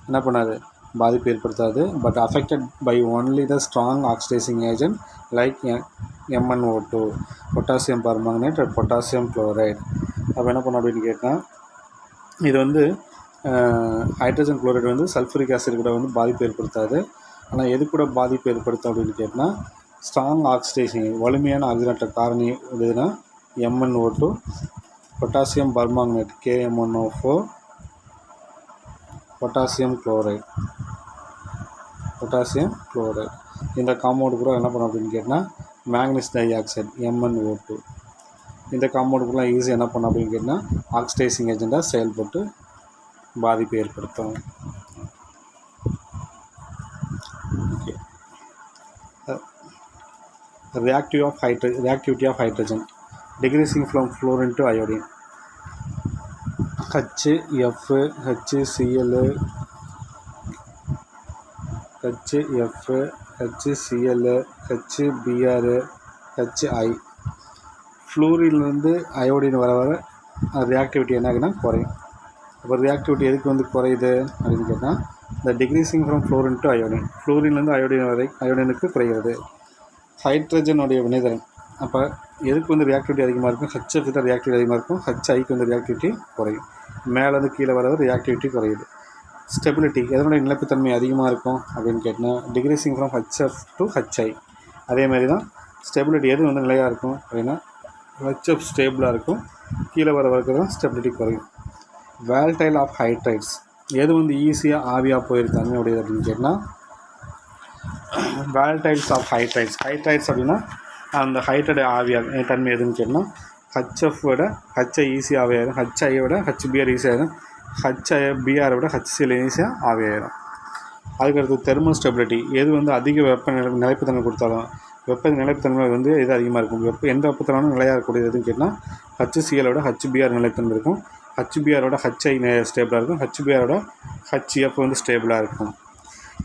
என்ன பண்ணாது, பாதிப்பு ஏற்படுத்தாது. But affected by only the strong oxidising agent like MnO2, potassium permanganate, potassium chloride. அப்போ என்ன பண்ண அப்படின்னு கேட்டால் இது வந்து ஹைட்ரஜன் குளோரைடு வந்து சல்ஃபூரிக் ஆசிட் கூட வந்து பாதிப்பு ஏற்படுத்தாது. ஆனால் எது கூட பாதிப்பு ஏற்படுத்தும் அப்படின்னு கேட்டால் ஸ்ட்ராங் ஆக்சிடைசிங் வலிமையான ஆக்சிஜனேற்ற காரணி எதுனா MnO2, potassium permanganate KMnO4, potassium chloride. இந்த காம்பவுண்டு கூட என்ன பண்ணும் அப்படின்னு கேட்டால் மேக்னீஸ் டை ஆக்சைடு MnO2. இந்த காம்பவுண்டு கூட ஈஸியாக என்ன பண்ணும் அப்படின்னு கேட்டால் ஆக்சிடைசிங் ஏஜெண்டாக செயல்பட்டு பாதிப்பு ஏற்படுத்தும். Okay, reactivity of hydrogen decreasing from fluorine to iodine. HF, HCl, HBr, HI. ஃப்ளூரின்லேருந்து அயோடின் வர ரியாக்டிவிட்டி என்ன ஆகுதுன்னா குறையும். அப்போ ரியாக்டிவிட்டி எதுக்கு வந்து குறையுது அப்படின்னு கேட்டால் இந்த decreasing from fluorine to iodine, ஃப்ளூரின்லேருந்து அயோடினுக்கு குறைகிறது. ஹைட்ரஜனுடைய வினைத்திறன் அப்போ எதுக்கு வந்து ரியாக்டிவிட்டி அதிகமாக இருக்கும், HF தான் ரியாக்டிவிட்டி அதிகமாக இருக்கும், HIக்கு வந்து ரியாக்டிவிட்டி குறையும். மேலேருந்து கீழே வர ரியாக்டிவிட்டி குறையுது. ஸ்டெபிலிட்டி எதனுடைய நிலைப்புத்தன்மை அதிகமாக இருக்கும் அப்படின்னு கேட்டால் decreasing from HF to HI. அதேமாதிரி தான் ஸ்டெபிலிட்டி எது வந்து நிலையாக இருக்கும் அப்படின்னா HF ஸ்டேபிளாக இருக்கும், கீழே வர தான் ஸ்டெபிலிட்டி குறையும். வேல்டைல் ஆஃப் ஹைட்ரைட்ஸ் எது வந்து ஈஸியாக ஆவியாக போயிருக்கு தன்மையுடையது அப்படின்னு கேட்டால் வேல்டைல்ஸ் ஆஃப் ஹைட்ரைட்ஸ் அப்படின்னா அந்த ஹைட்ரைடு ஆவியாக தன்மை எதுன்னு கேட்டால் HF விட HI ஈஸியாக ஆவியாயிரும், HI விட HBr ஈஸியாகிடும், HBr விட HCl ஈஸியாக ஆவியாயிரும். அதுக்கடுத்து தெர்மல் ஸ்டெபிலிட்டி எது வந்து அதிக நிலைப்புத்தன்மை கொடுத்தாலும் நிலைப்புத்தன்மை வந்து எது அதிகமாக இருக்கும், எந்த வெப்பத்தனாலும் நிலையாக இருக்கக்கூடியதுன்னு கேட்டால் HClோட HBr நிலைத்தன்மை இருக்கும், HBரோட HI ஸ்டேபிளாக இருக்கும், HBரோட HF வந்து ஸ்டேபிளாக இருக்கும்.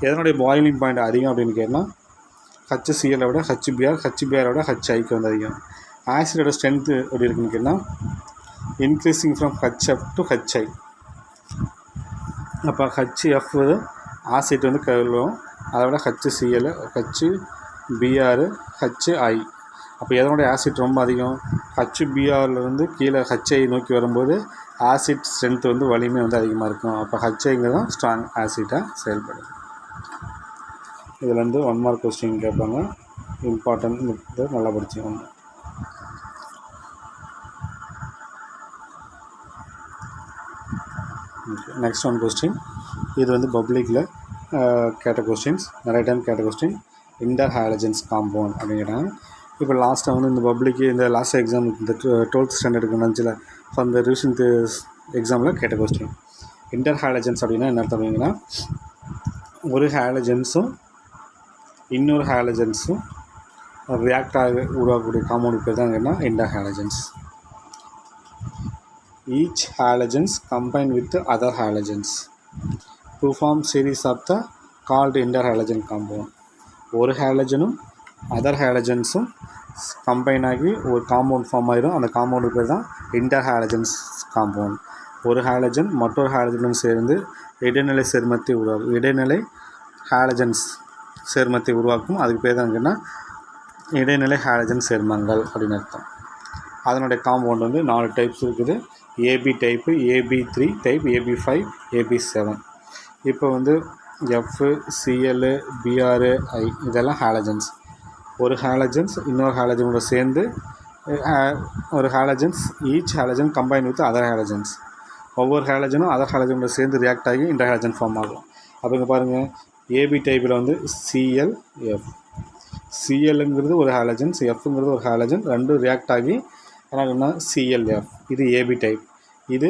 எதனுடைய பாயிலிங் பாயிண்ட் அதிகம் அப்படின்னு கேட்டால் HClோட HBரோட HIக்கு வந்து அதிகம். ஆசிடோட ஸ்ட்ரென்த்து எப்படி இருக்குன்னு கேட்டால் increasing from HF to HI. அப்போ HF ஆசிட் வந்து கழுவும், அதை விட HCl, HBr, HI. அப்போ எதனுடைய ஆசிட் ரொம்ப அதிகம், HBrலேருந்து கீழே HI நோக்கி வரும்போது ஆசிட் ஸ்ட்ரென்த் வந்து வலிமை வந்து அதிகமாக இருக்கும். அப்போ HIங்கிறது தான் ஸ்ட்ராங் ஆசிட்டாக செயல்படும். இதில் வந்து 1 மார்க் கொஸ்டின் கேட்பாங்க, இம்பார்ட்டன்ட் நல்லா படிச்சுக்கோங்க. நெக்ஸ்ட் ஒன் கொஸ்டின், இது வந்து பப்ளிக்கில் கேட்ட கொஸ்டின்ஸ், நிறைய டைம் கேட்ட கொஸ்டின். இன்டர் ஹாலஜன்ஸ் காம்பவுண்ட் அப்படிங்கிறாங்க. இப்போ லாஸ்ட்டாக வந்து இந்த பப்ளிக்கு இந்த லாஸ்ட் எக்ஸாம் இந்த 12th ஸ்டாண்டர்டுக்கு நடந்துச்சுல, ஃப்ரம் த ரிவிஷன் எக்ஸாமில் கேட்ட கொஸ்டின். இன்டர் ஹாலஜன்ஸ் அப்படின்னா என்ன அர்த்தம் அப்படிங்கன்னா, ஒரு ஹாலஜன்ஸும் இன்னொரு ஹாலஜன்ஸும் ரியாக்ட் ஆக உருவாக்கக்கூடிய காம்பவுண்ட் பேர் தான் என்ன, inter halogens. Each halogens combine with the other halogens to form series of the called interhalogen compound. ஒரு ஹாலஜனும் அதர் ஹாலஜன்ஸும் கம்பைன் ஆகி ஒரு காம்பவுண்ட் ஃபார்ம் ஆகிடும். அந்த காம்பவுண்டு பேர் தான் இன்டர் ஹாலஜன்ஸ் காம்பவுண்ட். ஒரு ஹாலஜன் மற்றொரு ஹாலஜனும் சேர்ந்து இடைநிலை சேர்மத்தை உருவாக்கும். இடைநிலை ஹாலஜன்ஸ் சேர்மத்தை உருவாக்கும். அதுக்கு பேர் தான் என்ன, இடைநிலை ஹாலஜன் சேர்மங்கள் அப்படின்னு அர்த்தம். அதனுடைய காம்பவுண்ட் வந்து 4 டைப்ஸ் இருக்குது. AB type, ஏபி3 type, ஏபி5, ஏபி7. இப்போ வந்து எஃப், சிஎல், பிஆர், ஐ இதெல்லாம் ஹாலஜன்ஸ். ஒரு ஹாலஜன்ஸ் இன்னொரு ஹாலஜனோட சேர்ந்து ஒரு halogens, each halogen combine with other halogens. ஒவ்வொரு ஹாலஜனும் அதர் ஹாலஜனோட சேர்ந்து ரியாக்ட் ஆகி இன்டர் ஹாலஜன் ஃபார்ம் ஆகும். அப்போ இங்கே பாருங்கள், ஏபி டைப்பில் வந்து சிஎல், எஃப். சிஎல்ங்கிறது ஒரு ஹாலஜன்ஸ், எஃப்ங்கிறது ஒரு ஹாலஜன், ரெண்டும் ரியாக்ட் ஆகி என்ன சிஎல்எஃப். இது ஏபி டைப், இது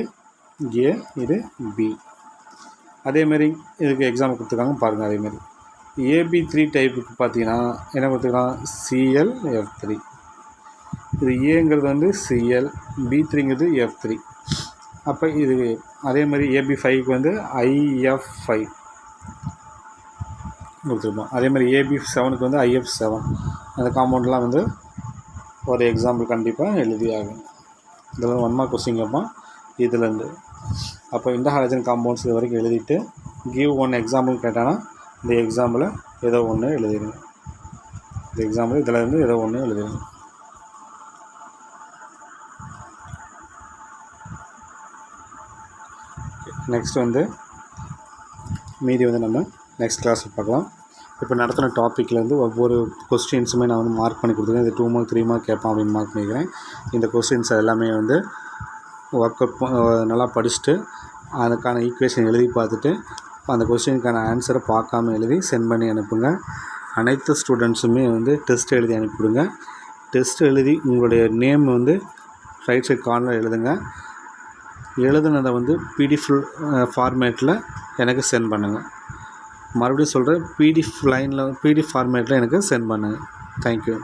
ஏ, இது பி. அதேமாரி இதுக்கு எக்ஸாம்பிள் கொடுத்துருக்காங்க பாருங்கள். அதேமாதிரி ஏபி3 டைப்புக்கு பார்த்தீங்கன்னா என்ன கொடுத்துருக்காங்க, சிஎல்எஃப்3. இது ஏங்கிறது வந்து சிஎல், பி3ங்கிறது எஃப்3. அப்போ இது அதேமாதிரி ஏபி5க்கு வந்து ஐஎஃப்5 கொடுத்துருப்போம். அதேமாதிரி ஏபி7க்கு வந்து ஐஎஃப்7. அந்த காம்பவுண்ட்லாம் வந்து ஒரு எக்ஸாம்பிள் கண்டிப்பாக எழுதி ஆகும். இதில் 1 மார்க் கொஸ்டின் கேட்பான் இதுலேருந்து. அப்போ இந்த ஹாலஜன் காம்பவுண்ட்ஸ் இது வரைக்கும் எழுதிட்டு கிவ் 1 எக்ஸாம்பிள் கேட்டானா இந்த எக்ஸாம்பிளை ஏதோ ஒன்று எழுதிடுங்க. இந்த எக்ஸாம்பிள் இதில் இருந்து ஏதோ ஒன்று எழுதிடுங்க. நெக்ஸ்ட் வந்து மீதி வந்து நம்ம நெக்ஸ்ட் கிளாஸில் பார்க்கலாம். இப்போ நடத்தின டாப்பிக்லேருந்து ஒவ்வொரு கொஸ்டின்ஸுமே நான் வந்து மார்க் பண்ணி கொடுத்துருக்கேன். இது 2 மார்க் 3 மார்க் கேட்பான் அப்படின்னு மார்க் பண்ணிக்கிறேன். இந்த கொஸ்டின்ஸ் எல்லாமே வந்து ஒர்க் அவுட் நல்லா படிச்சுட்டு அதுக்கான ஈக்குவேஷன் எழுதி பார்த்துட்டு அந்த கொஸ்டினுக்கான ஆன்சரை பார்க்காம எழுதி சென்ட் பண்ணி அனுப்புங்க. அனைத்து ஸ்டூடெண்ட்ஸுமே வந்து டெஸ்ட் எழுதி அனுப்பிவிடுங்க. டெஸ்ட் எழுதி உங்களுடைய நேம் வந்து ரைட் சைட் கார்னர் எழுதுங்க. எழுதுனதை வந்து பிடிஎஃப் ஃபார்மேட்டில் எனக்கு சென்ட் பண்ணுங்கள். மறுபடியும் சொல்கிறேன், பிடிஎஃப் ஃபார்மேட்டில் எனக்கு சென்ட் பண்ணுங்கள். தேங்க்யூ.